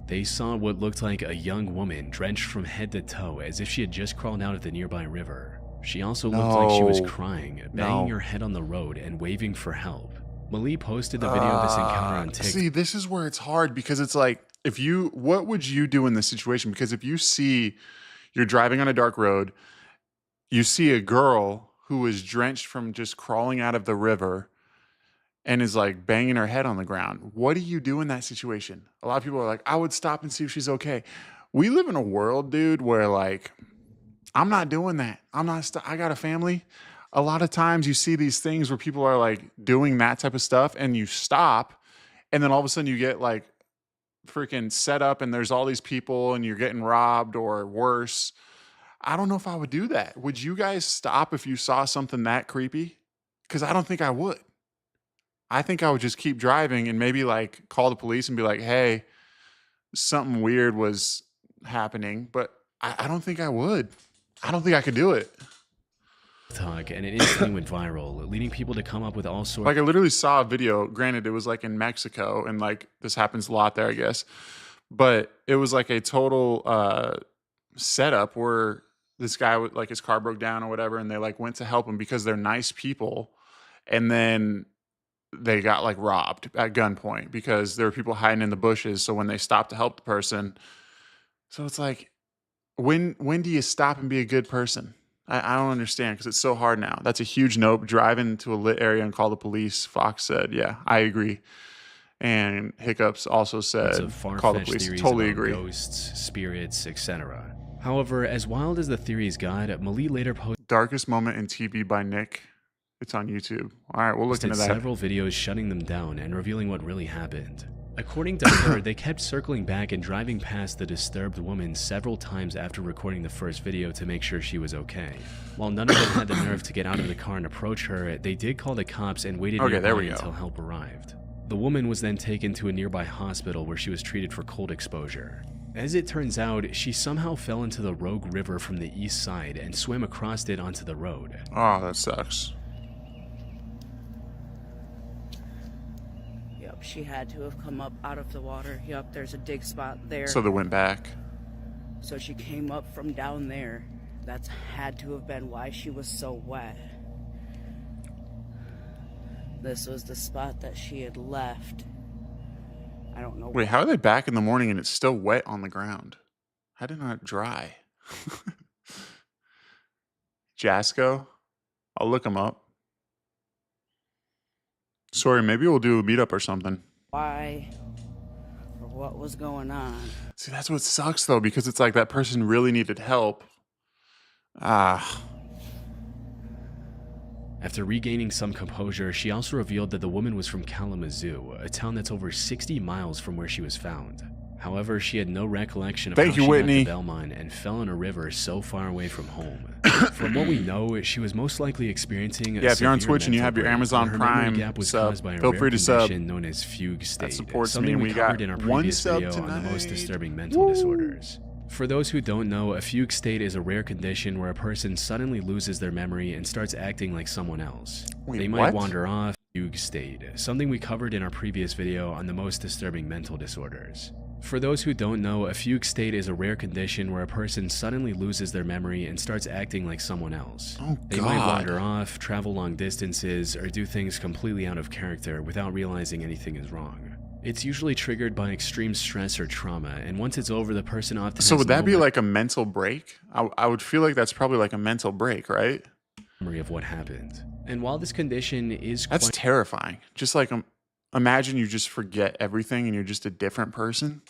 They saw what looked like a young woman drenched from head to toe as if she had just crawled out of the nearby river. She also looked like she was No. crying, banging No. her head on the road and waving for help. Malie posted the video of this encounter on TikTok. See, this is where it's hard because it's like, what would you do in this situation? Because if you see you're driving on a dark road, you see a girl who is drenched from just crawling out of the river and is like banging her head on the ground. What do you do in that situation? A lot of people are like, I would stop and see if she's okay. We live in a world, dude, where like, I'm not doing that. I got a family. A lot of times you see these things where people are like doing that type of stuff and you stop and then all of a sudden you get like freaking set up and there's all these people and you're getting robbed or worse. I don't know if I would do that. Would you guys stop if you saw something that creepy? Because I don't think I would. I think I would just keep driving and maybe like call the police and be like, hey, something weird was happening. But I don't think I would. I don't think I could do it. And it instantly went viral, leading people to come up with all sorts. Like I literally saw a video. Granted, it was like in Mexico, and like this happens a lot there, I guess. But it was like a total setup where this guy would like his car broke down or whatever, and they like went to help him because they're nice people, and then they got like robbed at gunpoint because there were people hiding in the bushes. So when they stopped to help the person, so it's like, when do you stop and be a good person? I don't understand because it's so hard now. That's a huge nope. Drive into a lit area and call the police. Fox said, yeah, I agree. And Hiccups also said, call the police. Totally agree. Ghosts, spirits, etc. However, as wild as the theories got, Malie later posted Darkest Moment in TV by Nick. It's on YouTube. All right, we'll look into that. Several videos shutting them down and revealing what really happened. According to her, they kept circling back and driving past the disturbed woman several times after recording the first video to make sure she was okay. While none of them had the nerve to get out of the car and approach her, they did call the cops and waited nearby until help arrived. The woman was then taken to a nearby hospital where she was treated for cold exposure. As it turns out, she somehow fell into the Rogue River from the east side and swam across it onto the road. Oh, that sucks. She had to have come up out of the water. Yep, there's a dig spot there. So they went back. So she came up from down there. That's had to have been why she was so wet. This was the spot that she had left. I don't know. Wait, how are they back in the morning and it's still wet on the ground? How did it not dry? Jasco? I'll look him up. Sorry, maybe we'll do a meetup or something. Why? Or what was going on? See, that's what sucks though, because it's like that person really needed help. After regaining some composure, she also revealed that the woman was from Kalamazoo, a town that's over 60 miles from where she was found. However, she had no recollection of how she got to Belmont and fell in a river so far away from home. From what we know, she was most likely experiencing a if you're on severe Twitch and you have your mental Amazon break. Her memory Prime gap was sub, caused by a feel rare free to sub. condition known as fugue state, That supports me, something and we we covered got in our one previous sub video on the most tonight. disturbing mental disorders. For those who don't know, a fugue state is a rare condition where a person suddenly loses their memory and starts acting like someone else. Wait, they might what? wander off. Fugue state, something we covered in our previous video on the most disturbing mental disorders. For those who don't know, a fugue state is a rare condition where a person suddenly loses their memory and starts acting like someone else. Oh, they God. might wander off, travel long distances, or do things completely out of character without realizing anything is wrong. It's usually triggered by extreme stress or trauma, and once it's over, the person often So has would that be no like a mental break? I would feel like that's probably like a mental break, right? memory of what happened. And while this condition is That's terrifying. Just like imagine you just forget everything and you're just a different person.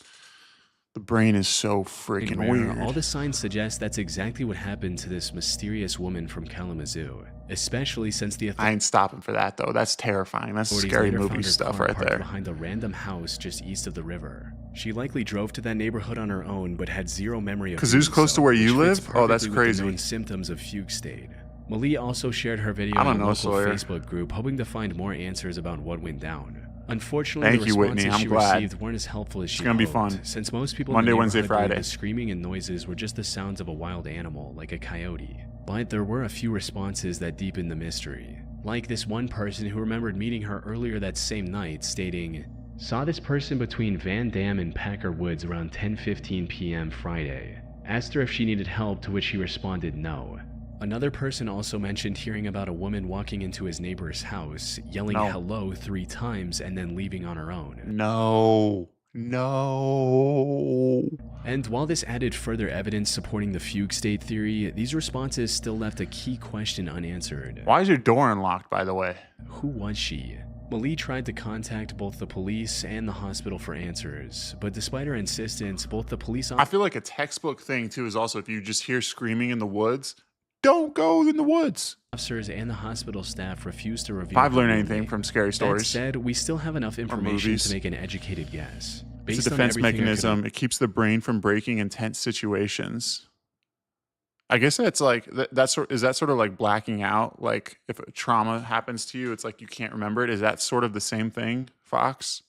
The brain is so freaking rare, weird. all the signs suggest that's exactly what happened to this mysterious woman from Kalamazoo, especially since the I ain't stopping for that though. That's terrifying. That's authorities scary later movie found her stuff car right parked there. behind a random house just east of the river. She likely drove to that neighborhood on her own, but had zero memory of Kazoo's doing close so, to where you which fits live? Oh, that's perfectly with the crazy. known symptoms of fugue state. Malie also shared her video I on don't a know, local Sawyer. Facebook group, hoping to find more answers about what went down. Unfortunately, Thank the you, responses Whitney. I'm she glad. received weren't as helpful as she gonna be hoped, fun. since most people Monday, in the Wednesday, neighborhood believed Friday. the screaming and noises were just the sounds of a wild animal, like a coyote. But there were a few responses that deepened the mystery. Like this one person who remembered meeting her earlier that same night, stating, "Saw this person between Van Dam and Packer Woods around 10:15 p.m. Friday. Asked her if she needed help, to which she responded no. Another person also mentioned hearing about a woman walking into his neighbor's house, yelling hello 3 times and then leaving on her own. No. No. And while this added further evidence supporting the fugue state theory, these responses still left a key question unanswered. Why is your door unlocked, by the way? Who was she? Malie tried to contact both the police and the hospital for answers, but despite her insistence, both the police I feel like a textbook thing, too, is also if you just hear screaming in the woods, don't go in the woods. Officers and the hospital staff refused to reveal. If I've learned anything from scary stories. That said, we still have enough information to make an educated guess. It's a defense mechanism. It keeps the brain from breaking in tense situations. I guess that's like is that sort of like blacking out? Like if a trauma happens to you, it's like you can't remember it. Is that sort of the same thing, Fox?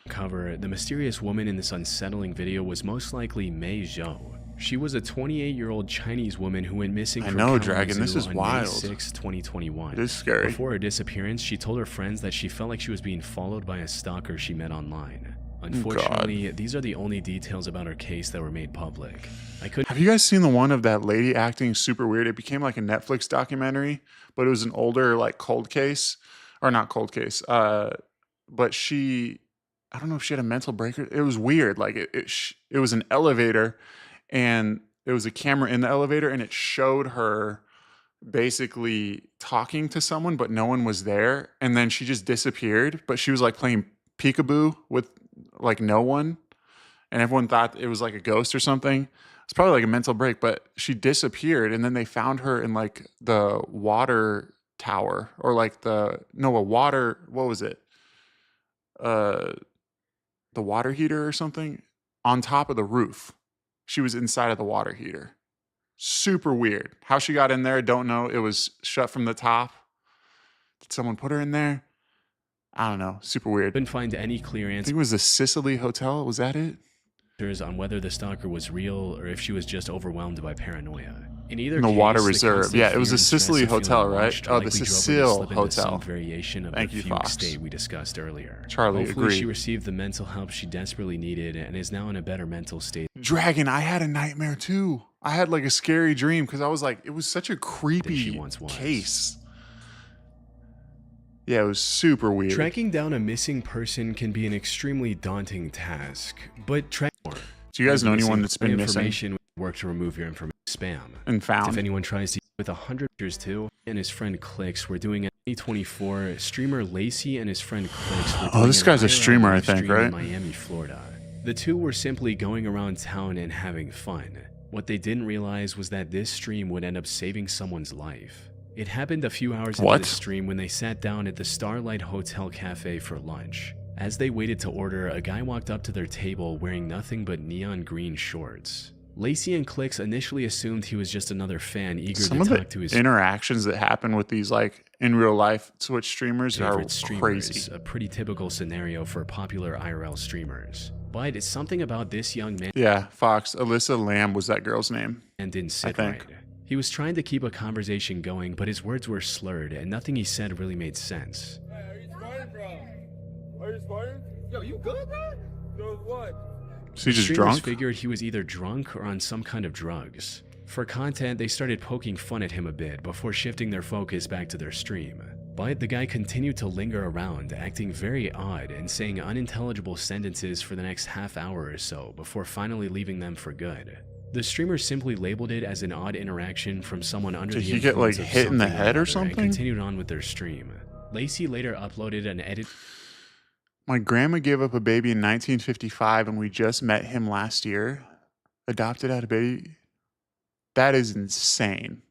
Cover, the mysterious woman in this unsettling video was most likely Mei Zhou. She was a 28-year-old Chinese woman who went missing from Dragon, this is on wild. May 6, 2021. It is scary. Before her disappearance, she told her friends that she felt like she was being followed by a stalker she met online. Unfortunately, these are the only details about her case that were made public. Have you guys seen the one of that lady acting super weird? It became like a Netflix documentary, but it was an older like cold case, or not cold case. But she, I don't know if she had a mental breaker. It was weird. Like it was an elevator, and it was a camera in the elevator, and it showed her basically talking to someone, but no one was there, and then she just disappeared. But she was like playing peekaboo with like no one, and everyone thought it was like a ghost or something. It's probably like a mental break, but she disappeared, and then they found her in like the water tower, or like what was it? The water heater or something on top of the roof. She was inside of the water heater. Super weird. How she got in there, don't know. It was shut from the top. Did someone put her in there? I don't know. Super weird. Couldn't find any clear I answers. think it was the Sicily Hotel. Was that it? On whether the stalker was real or if she was just overwhelmed by paranoia. In either the case, water the reserve. Yeah, it was the Sicily Hotel, right? Watched Oh, the likely drove her to Sicily slip into Hotel. some variation of Thank the you, fugue Fox. state we discussed earlier. Charlie, Hopefully agreed. she received the mental help she desperately needed and is now in a better mental state. Dragon, I had a nightmare too. I had like a scary dream because I was like, it was such a creepy case. Yeah, it was super weird. Tracking down a missing person can be an extremely daunting task, but do you guys know anyone that's been missing? Information work to remove your information spam and found. If anyone tries to with 100 years too, and his friend Clicks were doing a 2024 streamer Lacey and his friend Clicks were doing this guy's a streamer, I think, stream right? in Miami, Florida. The two were simply going around town and having fun. What they didn't realize was that this stream would end up saving someone's life. It happened a few hours into the stream when they sat down at the Starlight Hotel Cafe for lunch. As they waited to order, a guy walked up to their table wearing nothing but neon green shorts. Lacey and Clicks initially assumed he was just another fan eager to talk to his interactions that happen with these like in real life Twitch streamers are crazy. A pretty typical scenario for popular IRL streamers. But it's something about this young man. Yeah, Fox. Alyssa Lamb was that girl's name. And didn't sit right. He was trying to keep a conversation going, but his words were slurred and nothing he said really made sense. Hey, are you sparring, bro? Are you sparring? Yo, you good, bro? Yo, what? So he just Streamers drunk? Figured he was either drunk or on some kind of drugs. For content, they started poking fun at him a bit before shifting their focus back to their stream. But the guy continued to linger around, acting very odd and saying unintelligible sentences for the next half hour or so before finally leaving them for good. The streamer simply labeled it as an odd interaction from someone under the influence get like of hit in the head or something something? and continued on with their stream. Lacey later uploaded an edit. My grandma gave up a baby in 1955 and we just met him last year. Adopted out a baby. That is insane.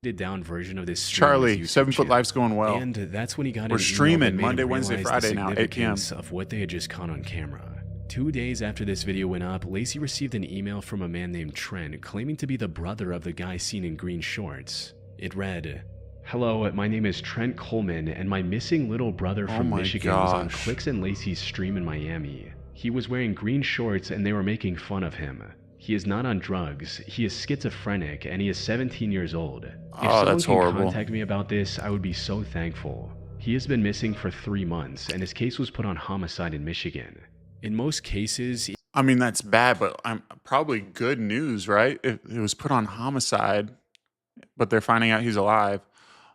Down version of this stream Charlie, 7 Foot Life's going well. And that's when he got We're an email streaming that made Monday, him Wednesday, realize Friday the now, 8 p.m. significance of what they had just caught on camera. 2 days after this video went up, Lacey received an email from a man named Trent claiming to be the brother of the guy seen in green shorts. It read, "Hello, my name is Trent Coleman, and my missing little brother from Michigan was on Clicks and Lacey's stream in Miami. He was wearing green shorts and they were making fun of him. He is not on drugs, he is schizophrenic, and he is 17 years old. If someone can contact me about this, I would be so thankful. He has been missing for 3 months, and his case was put on homicide in Michigan. In most cases..." I mean, that's bad, but probably good news, right? It was put on homicide, but they're finding out he's alive.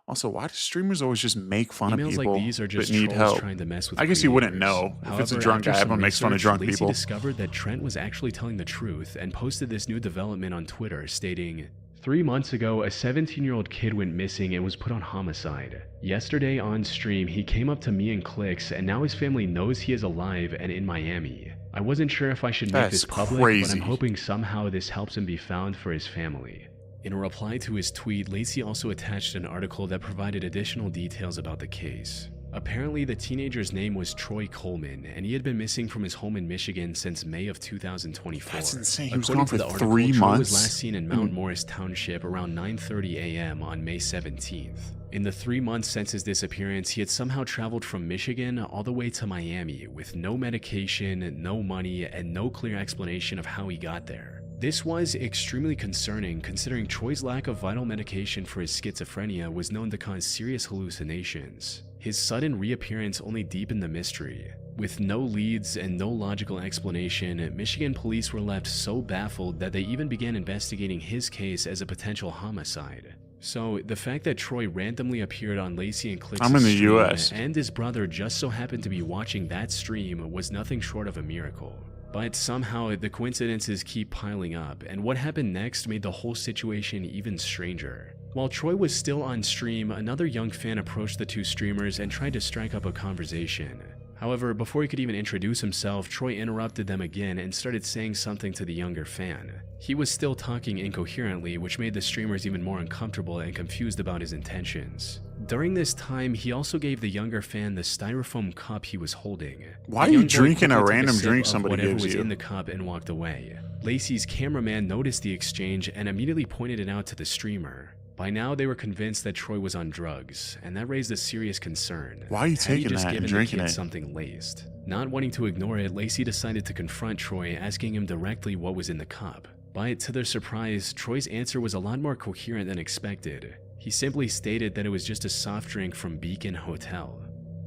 Also, why do streamers always just make fun of Emails people like these are just that need trolls help? trying to mess with I guess you wouldn't creators. know. If it's a However, drunk after guy, some everyone makes fun of research, drunk Lacey people. discovered that Trent was actually telling the truth and posted this new development on Twitter stating, 3 months ago, a 17-year-old kid went missing and was put on homicide. Yesterday on stream, he came up to me and clicks, and now his family knows he is alive and in Miami. I wasn't sure if I should make this public, but I'm hoping somehow this helps him be found for his family. In a reply to his tweet, Lacey also attached an article that provided additional details about the case. Apparently, the teenager's name was Troy Coleman, and he had been missing from his home in Michigan since May of 2024. That's insane. He was According gone for to the article, 3 Troy months. was last seen in Mount Morris Township around 9:30 a.m. on May 17th. In the 3 months since his disappearance, he had somehow traveled from Michigan all the way to Miami with no medication, no money, and no clear explanation of how he got there. This was extremely concerning considering Troy's lack of vital medication for his schizophrenia was known to cause serious hallucinations. His sudden reappearance only deepened the mystery. With no leads and no logical explanation, Michigan police were left so baffled that they even began investigating his case as a potential homicide. So, the fact that Troy randomly appeared on Lacey and Click's I'm in the stream US. and his brother just so happened to be watching that stream was nothing short of a miracle. But somehow the coincidences keep piling up, and what happened next made the whole situation even stranger. While Troy was still on stream, another young fan approached the two streamers and tried to strike up a conversation. However, before he could even introduce himself, Troy interrupted them again and started saying something to the younger fan. He was still talking incoherently, which made the streamers even more uncomfortable and confused about his intentions. During this time, he also gave the younger fan the styrofoam cup he was holding. Why The are you young boy drinking a quickly took random sip drink of somebody whatever gives was you? in the cup and walked away. Lacey's cameraman noticed the exchange and immediately pointed it out to the streamer. By now, they were convinced that Troy was on drugs, and that raised a serious concern. Why are you Had he taking just that and given drinking the kid it? something laced? Not wanting to ignore it, Lacey decided to confront Troy, asking him directly what was in the cup. But to their surprise, Troy's answer was a lot more coherent than expected. He simply stated that it was just a soft drink from Beacon Hotel.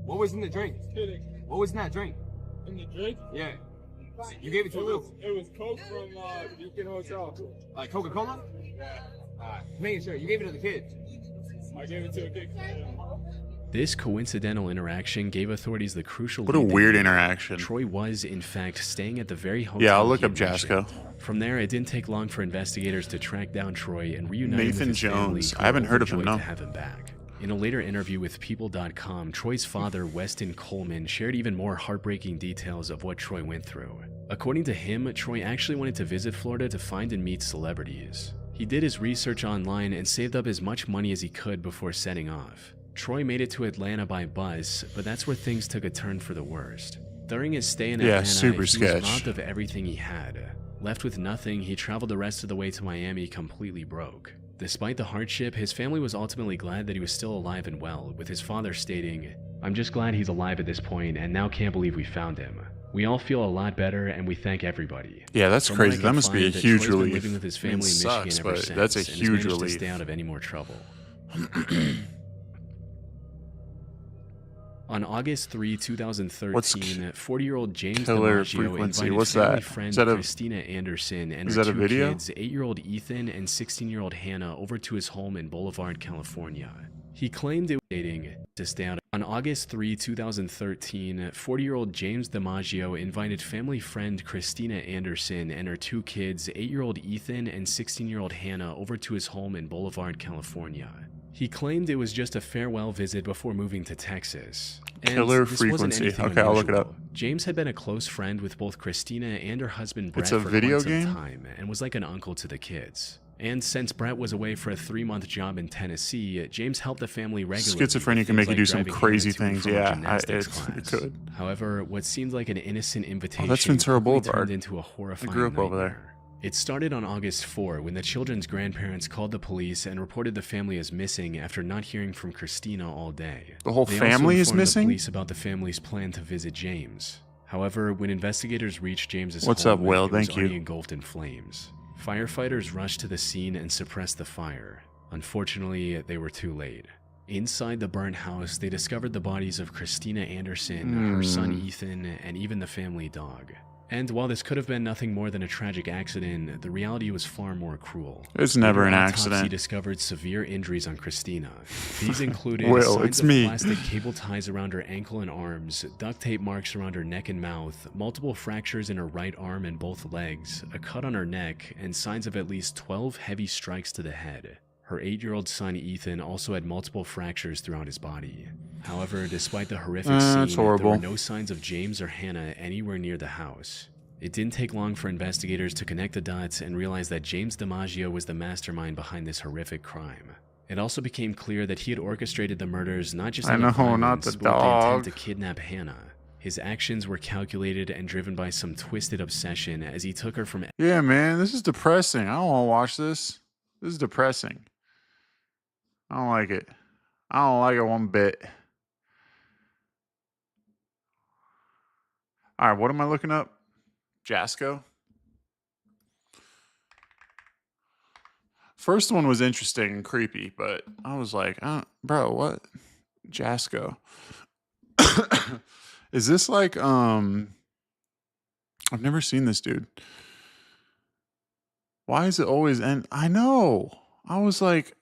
What was in the drink? Kidding. What was in that drink? In the drink? Yeah. You gave it to who? It was Coke from Beacon Hotel. Like Coca-Cola? Yeah. Making sure. You gave it to the kid. I gave it to a kid. This coincidental interaction gave authorities the crucial What a lead they weird needed. interaction. Troy was, in fact, staying at the very hotel. Yeah, I'll look he up had mentioned. Jasco. From there, it didn't take long for investigators to track down Troy and reunite him with Nathan his family, Jones. who I haven't were heard of him, overjoyed no. to have him back. In a later interview with People.com, Troy's father, Weston Coleman, shared even more heartbreaking details of what Troy went through. According to him, Troy actually wanted to visit Florida to find and meet celebrities. He did his research online and saved up as much money as he could before setting off. Troy made it to Atlanta by bus, but that's where things took a turn for the worst. During his stay in Atlanta, super he was sketch. robbed of everything he had. Left with nothing, he traveled the rest of the way to Miami completely broke. Despite the hardship, his family was ultimately glad that he was still alive and well, with his father stating, "I'm just glad he's alive at this point and now can't believe we found him. We all feel a lot better and we thank everybody." Yeah, that's From what I crazy. can That must be a find, that huge Troy's been relief. living with his I mean, family it in sucks, Michigan ever but since, that's a and has huge managed relief. to stay out of any more trouble. On August 3, 2013, What's 40-year-old James killer DiMaggio frequency? invited What's family that? friend Is that a- Christina Anderson and is her that a two video? kids, 8-year-old Ethan and 16-year-old Hannah, over to his home in Boulevard, California. He claimed it was dating to stay out. On August 3, 2013, 40-year-old James DiMaggio invited family friend Christina Anderson and her two kids, 8-year-old Ethan and 16-year-old Hannah, over to his home in Boulevard, California. He claimed it was just a farewell visit before moving to Texas. And Killer this wasn't frequency. anything Okay, I'll look it unusual. up. James had been a close friend with both Christina and her husband Brett It's a for video quite some game? time and was like an uncle to the kids. And since Brett was away for a 3-month job in Tennessee, James helped the family regularly. Schizophrenia with can things make you like do some driving crazy Hannah to and things. from a Yeah, gymnastics it class. could. However, what seemed like an innocent invitation that's Ventura quickly Boulevard. turned into a horrifying I grew up over there. nightmare. It started on August 4 when the children's grandparents called the police and reported the family as missing after not hearing from Christina all day. The whole They family also is informed missing? the police about the family's plan to visit James. However, when investigators reached James's What's home, up, Will? it was Thank you. already engulfed in flames. Firefighters rushed to the scene and suppressed the fire. Unfortunately, they were too late. Inside the burnt house, they discovered the bodies of Christina Anderson, her son Ethan, and even the family dog. And while this could have been nothing more than a tragic accident, the reality was far more cruel. It's never an Autopsy accident. discovered severe injuries on Christina. These included Will, signs it's of me. plastic cable ties around her ankle and arms, duct tape marks around her neck and mouth, multiple fractures in her right arm and both legs, a cut on her neck, and signs of at least 12 heavy strikes to the head. Her 8-year-old son Ethan also had multiple fractures throughout his body. However, despite the horrific scene, that's horrible. there were no signs of James or Hannah anywhere near the house. It didn't take long for investigators to connect the dots and realize that James DiMaggio was the mastermind behind this horrific crime. It also became clear that he had orchestrated the murders not just on the not violence, the but with the dog. intent to kidnap Hannah. His actions were calculated and driven by some twisted obsession as he took her from... Yeah, man, this is depressing. I don't want to watch this. This is depressing. I don't like it. I don't like it one bit. All right, what am I looking up? Jasco? First one was interesting and creepy, but I was like, bro, what? Jasco. Is this like, I've never seen this dude. Why is it always end? I know. I was like,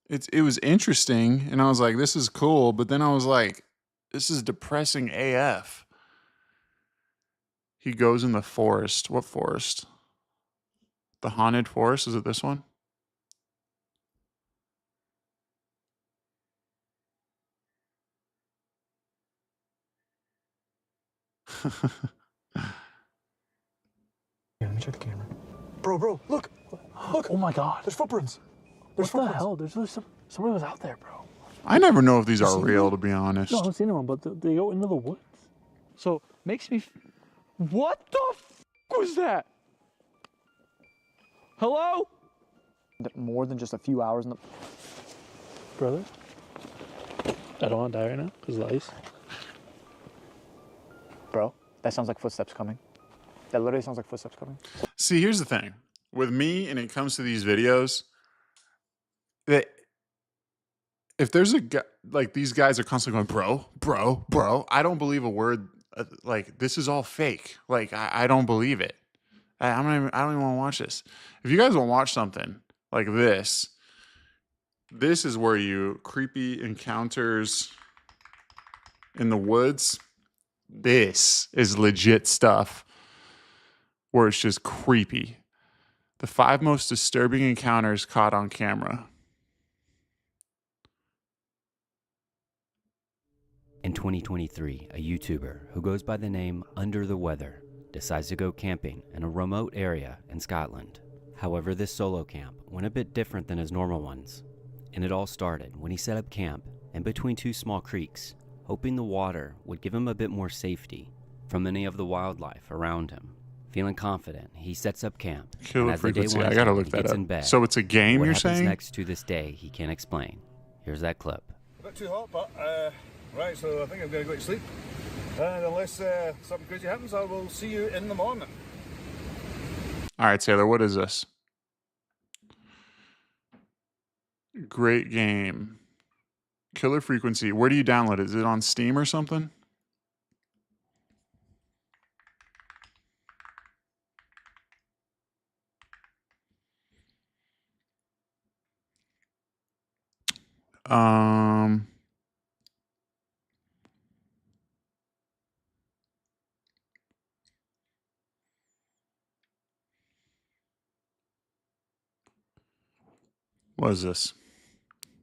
it was interesting, and I was like, this is cool, but then I was like, this is depressing AF. He goes in the forest. What forest? The haunted forest? Is it this one? Let me check the camera. Bro, look. Look. Oh my God. There's footprints. There's What the hell? There's somebody was out there, bro. I never know if these are real, to be honest. No, I haven't seen anyone, but they go into the woods. So makes me. What the f was that? Hello? More than just a few hours in the. Brother? I don't want to die right now because of the ice. Bro, that sounds like footsteps coming. That literally sounds like footsteps coming. See, here's the thing. With me, and it comes to these videos, that if there's a guy, like these guys are constantly going, bro, I don't believe a word. Like, this is all fake. Like, I don't believe it. I don't even want to watch this. If you guys want to watch something like this is where you creepy encounters in the woods. This is legit stuff where it's just creepy. The 5 most disturbing encounters caught on camera. In 2023, a YouTuber who goes by the name Under the Weather decides to go camping in a remote area in Scotland. However, this solo camp went a bit different than his normal ones, and it all started when he set up camp in between 2 small creeks, hoping the water would give him a bit more safety from any of the wildlife around him. Feeling confident, he sets up camp. Killer as the day frequency. winds I gotta down, look he that gets up. in bed. So it's a game, What you're happens saying? next to this day, he can't explain. Here's that clip. A bit too hot, but right, so I think I'm going to go to sleep. And unless something crazy happens, I will see you in the morning. All right, Taylor, what is this? Great game. Killer frequency. Where do you download it? Is it on Steam or something? What is this?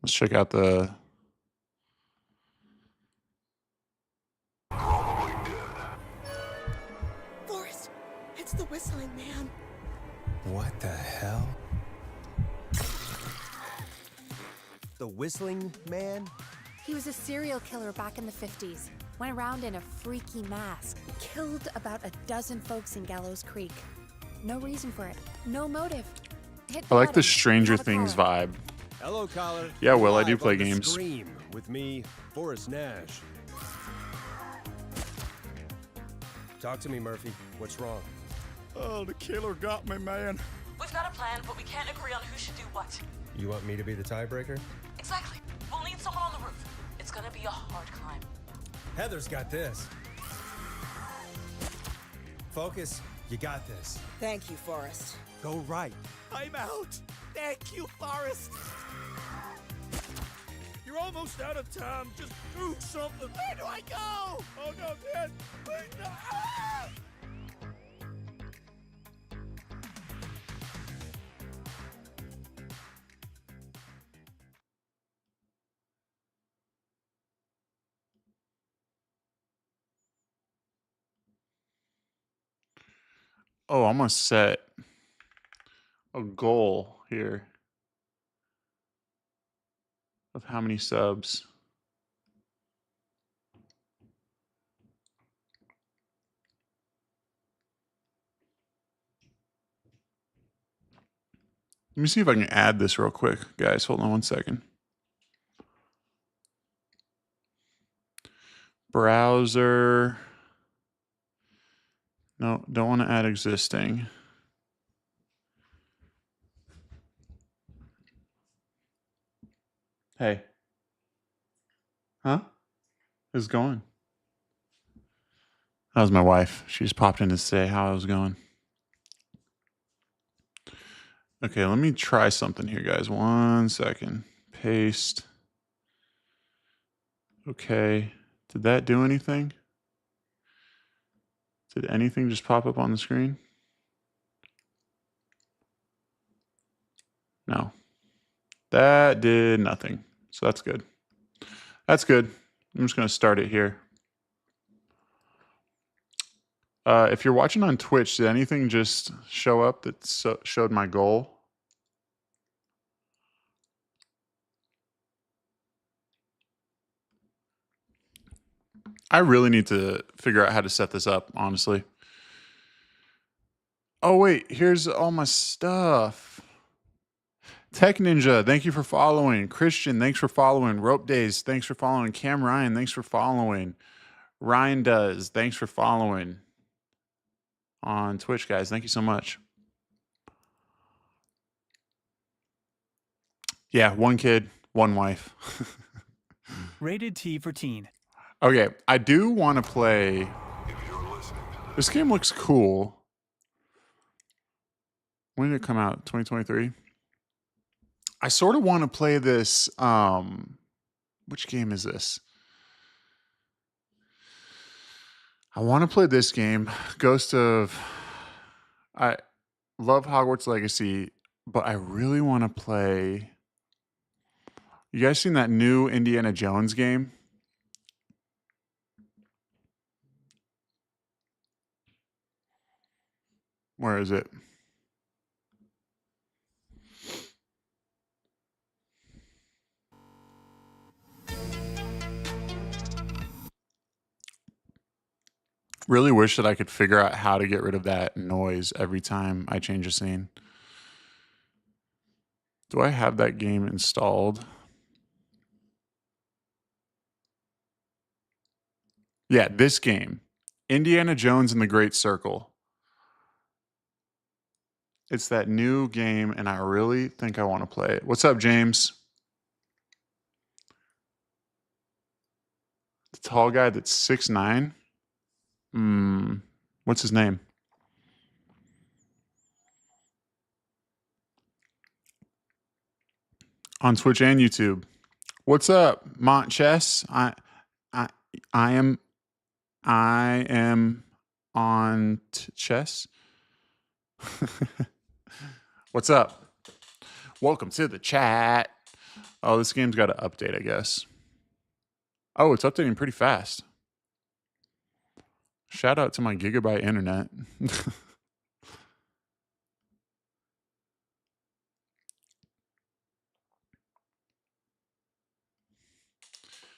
Let's check out the... Forrest, it's the whistling man. What the hell? The whistling man? He was a serial killer back in the 50s. Went around in a freaky mask. Killed about a dozen folks in Gallows Creek. No reason for it. No motive. Hit I like the bottom. Stranger Have a Things collar. vibe. Hello, caller. Yeah, Will, I do Live play on the games. Stream with me, Forrest Nash. Talk to me, Murphy. What's wrong? Oh, the killer got me, man. We've got a plan, but we can't agree on who should do what. You want me to be the tiebreaker? Exactly. We'll need someone on the roof. It's gonna be a hard climb. Heather's got this. Focus. You got this. Thank you, Forrest. Go right. I'm out. Thank you, Forrest. You're almost out of time. Just do something. Where do I go? Oh no, Dad. Wait, no. Ah! Oh, I'm gonna set a goal here of how many subs. Let me see if I can add this real quick, guys. Hold on one second. Browser. No, don't want to add existing. Hey. Huh? How's it going? That was my wife. She just popped in to say how I was going. Okay, let me try something here, guys. 1 second. Paste. Okay. Did that do anything? Did anything just pop up on the screen? No. That did nothing. So that's good. That's good. I'm just going to start it here. If you're watching on Twitch, did anything just show up that showed my goal? I really need to figure out how to set this up, honestly. Oh, wait. Here's all my stuff. Tech Ninja, thank you for following. Christian, thanks for following. Rope Days, thanks for following. Cam Ryan, thanks for following. Ryan Does, thanks for following on Twitch, guys. Thank you so much. Yeah, one kid, one wife. Rated T for teen. Okay, I do want to play. This game looks cool. When did it come out? 2023? I sort of want to play this. Which game is this? I want to play this game, Ghost of. I love Hogwarts Legacy, but I really want to play. You guys seen that new Indiana Jones game? Where is it? Really wish that I could figure out how to get rid of that noise every time I change a scene. Do I have that game installed? Yeah, this game. Indiana Jones and the Great Circle. It's that new game, and I really think I want to play it. What's up, James? The tall guy that's 6'9"? What's his name? On Twitch and YouTube. What's up, Mont Chess? I am on chess. What's up? Welcome to the chat. Oh, this game's got to update, I guess. Oh, it's updating pretty fast. Shout out to my gigabyte internet.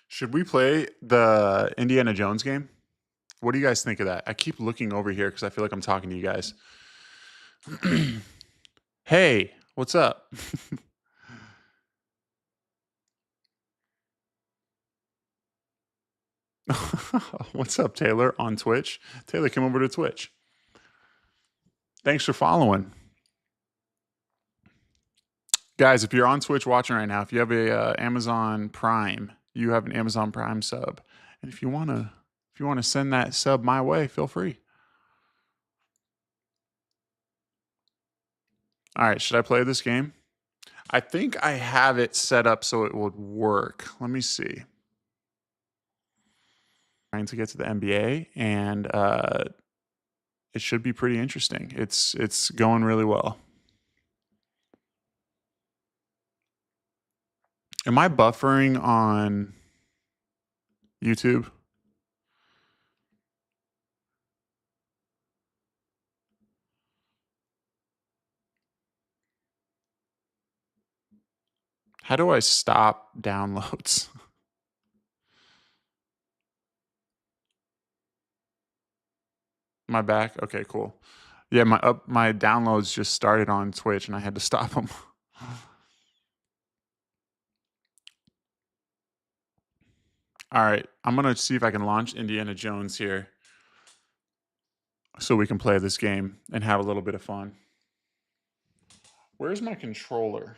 Should we play the Indiana Jones game? What do you guys think of that? I keep looking over here because I feel like I'm talking to you guys. Hey, what's up? What's up, Taylor, on Twitch? Taylor, come over to Twitch. Thanks for following. Guys, if you're on Twitch watching right now, if you have a Amazon Prime, you have an Amazon Prime sub. And if you want to send that sub my way, feel free. All right, should I play this game? I think I have it set up so it would work. Let me see. Trying to get to the NBA, and it should be pretty interesting. It's going really well. Am I buffering on YouTube? How do I stop downloads? My back? Okay, cool. Yeah, my downloads just started on Twitch and I had to stop them. All right, I'm going to see if I can launch Indiana Jones here so we can play this game and have a little bit of fun. Where's my controller?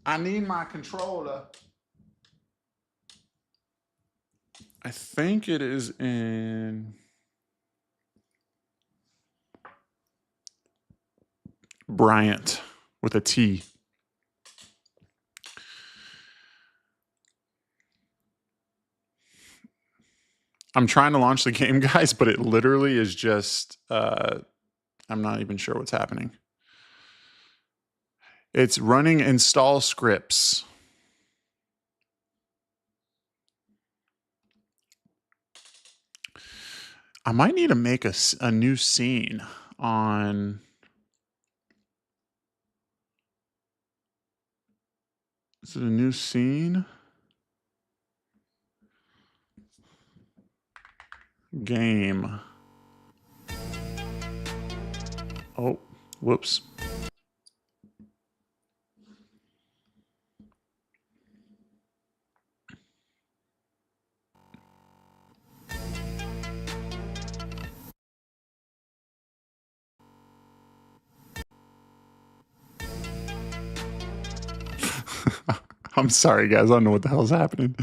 I need my controller. I think it is in Bryant with a T. I'm trying to launch the game, guys, but it literally is just, I'm not even sure what's happening. It's running install scripts. I might need to make a new scene on... Is it a new scene? Game. Oh, whoops. I'm sorry, guys. I don't know what the hell's happening.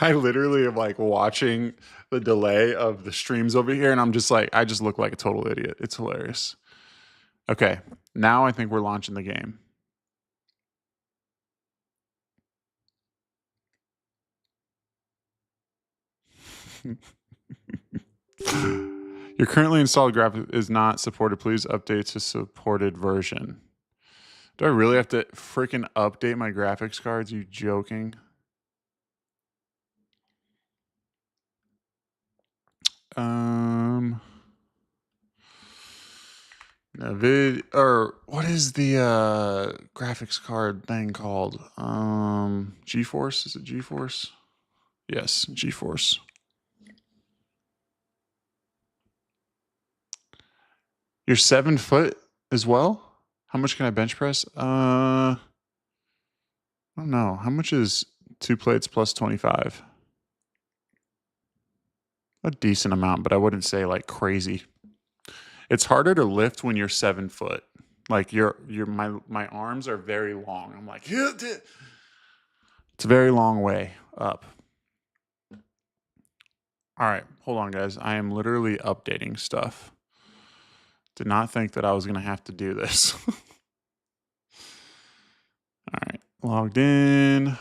I literally am like watching the delay of the streams over here, and I'm just like, I just look like a total idiot. It's hilarious. Okay, now I think we're launching the game. Your currently installed graphic is not supported. Please update to supported version. Do I really have to freaking update my graphics cards? You joking? Or what is the graphics card thing called? GeForce? Is it GeForce? Yes, GeForce. You're 7 foot as well? How much can I bench press? I don't know. How much is 2 plates plus 25? A decent amount, but I wouldn't say like crazy. It's harder to lift when you're 7 foot. Like my arms are very long. I'm like, it's a very long way up. All right, hold on, guys. I am literally updating stuff. Did not think that I was going to have to do this. All right, logged in.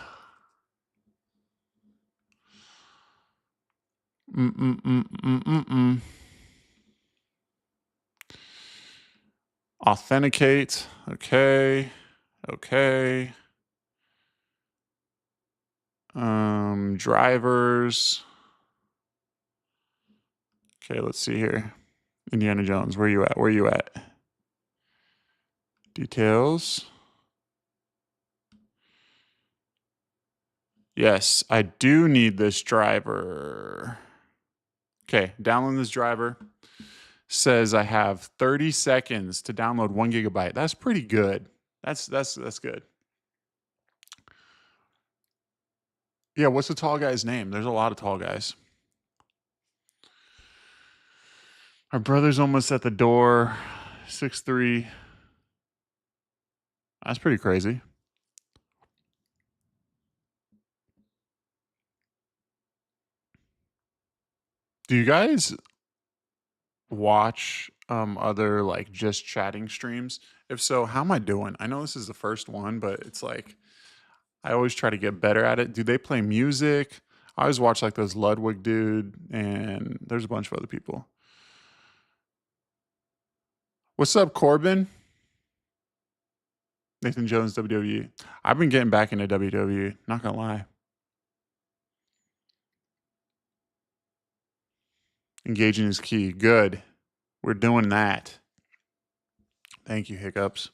Authenticate. Okay. Okay. Drivers. Okay, let's see here. Indiana Jones, where you at? Where you at? Details. Yes, I do need this driver. Okay, download this driver. Says I have 30 seconds to download 1 gigabyte. That's pretty good. That's good. Yeah, what's the tall guy's name? There's a lot of tall guys. Our brother's almost at the door. 6'3". That's pretty crazy. Do you guys watch other like just chatting streams? If so, how am I doing? I know this is the first one, but it's like I always try to get better at it. Do they play music? I always watch like those Ludwig dude, and there's a bunch of other people. What's up, Corbin? Nathan Jones, WWE. I've been getting back into WWE, not gonna lie. Engaging is key. Good. We're doing that. Thank you, Hiccups.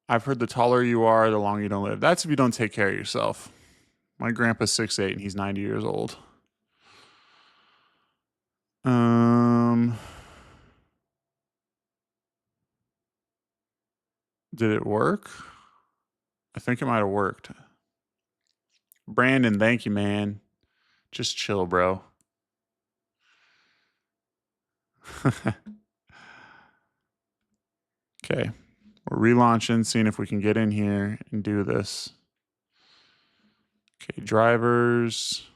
I've heard the taller you are, the longer you don't live. That's if you don't take care of yourself. My grandpa's 6'8" and he's 90 years old. Did it work? I think it might have worked. Brandon, thank you, man. Just chill, bro. Okay. We're relaunching, seeing if we can get in here and do this. Okay, drivers.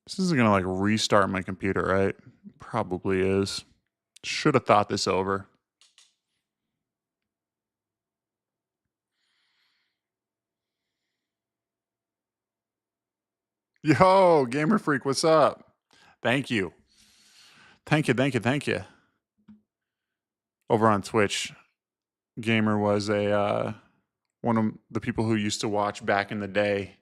This isn't going to like restart my computer, right? Probably is. Should have thought this over. Yo, Gamer Freak, what's up? Thank you. Thank you. Over on Twitch, Gamer was a one of the people who used to watch back in the day.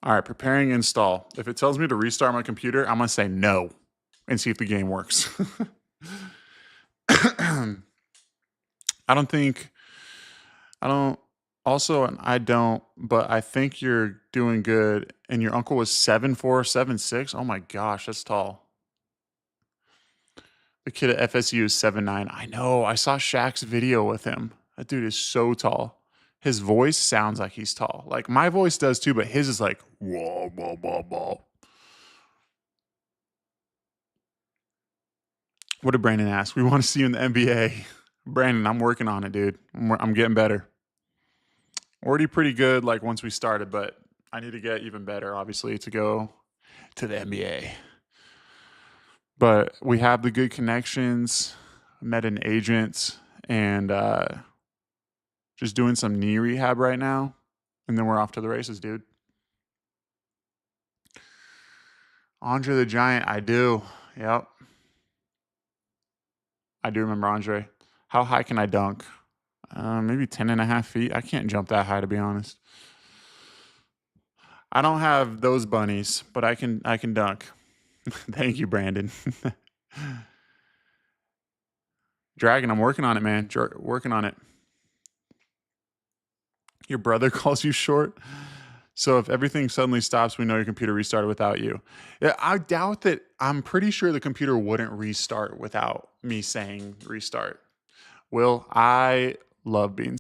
All right, preparing install. If it tells me to restart my computer, I'm going to say no and see if the game works. I don't, but I think you're doing good. And your uncle was 7'4", 7'6". Oh my gosh, that's tall. The kid at FSU is 7'9". I know. I saw Shaq's video with him. That dude is so tall. His voice sounds like he's tall. Like my voice does too, but his is like whoa, whoa, whoa, whoa. What did Brandon ask? We want to see you in the NBA. Brandon, I'm working on it, dude. I'm getting better. Already pretty good like once we started, but I need to get even better, obviously, to go to the NBA. But we have the good connections, met an agent, and just doing some knee rehab right now. And then we're off to the races, dude. Andre the Giant, I do. Yep. I do remember Andre. How high can I dunk? Maybe 10.5 feet. I can't jump that high, to be honest. I don't have those bunnies, but I can dunk. Thank you, Brandon. Dragon, I'm working on it, man. Working on it. Your brother calls you short. So if everything suddenly stops, we know your computer restarted without you. Yeah, I doubt that. I'm pretty sure the computer wouldn't restart without me saying restart. Will, I love being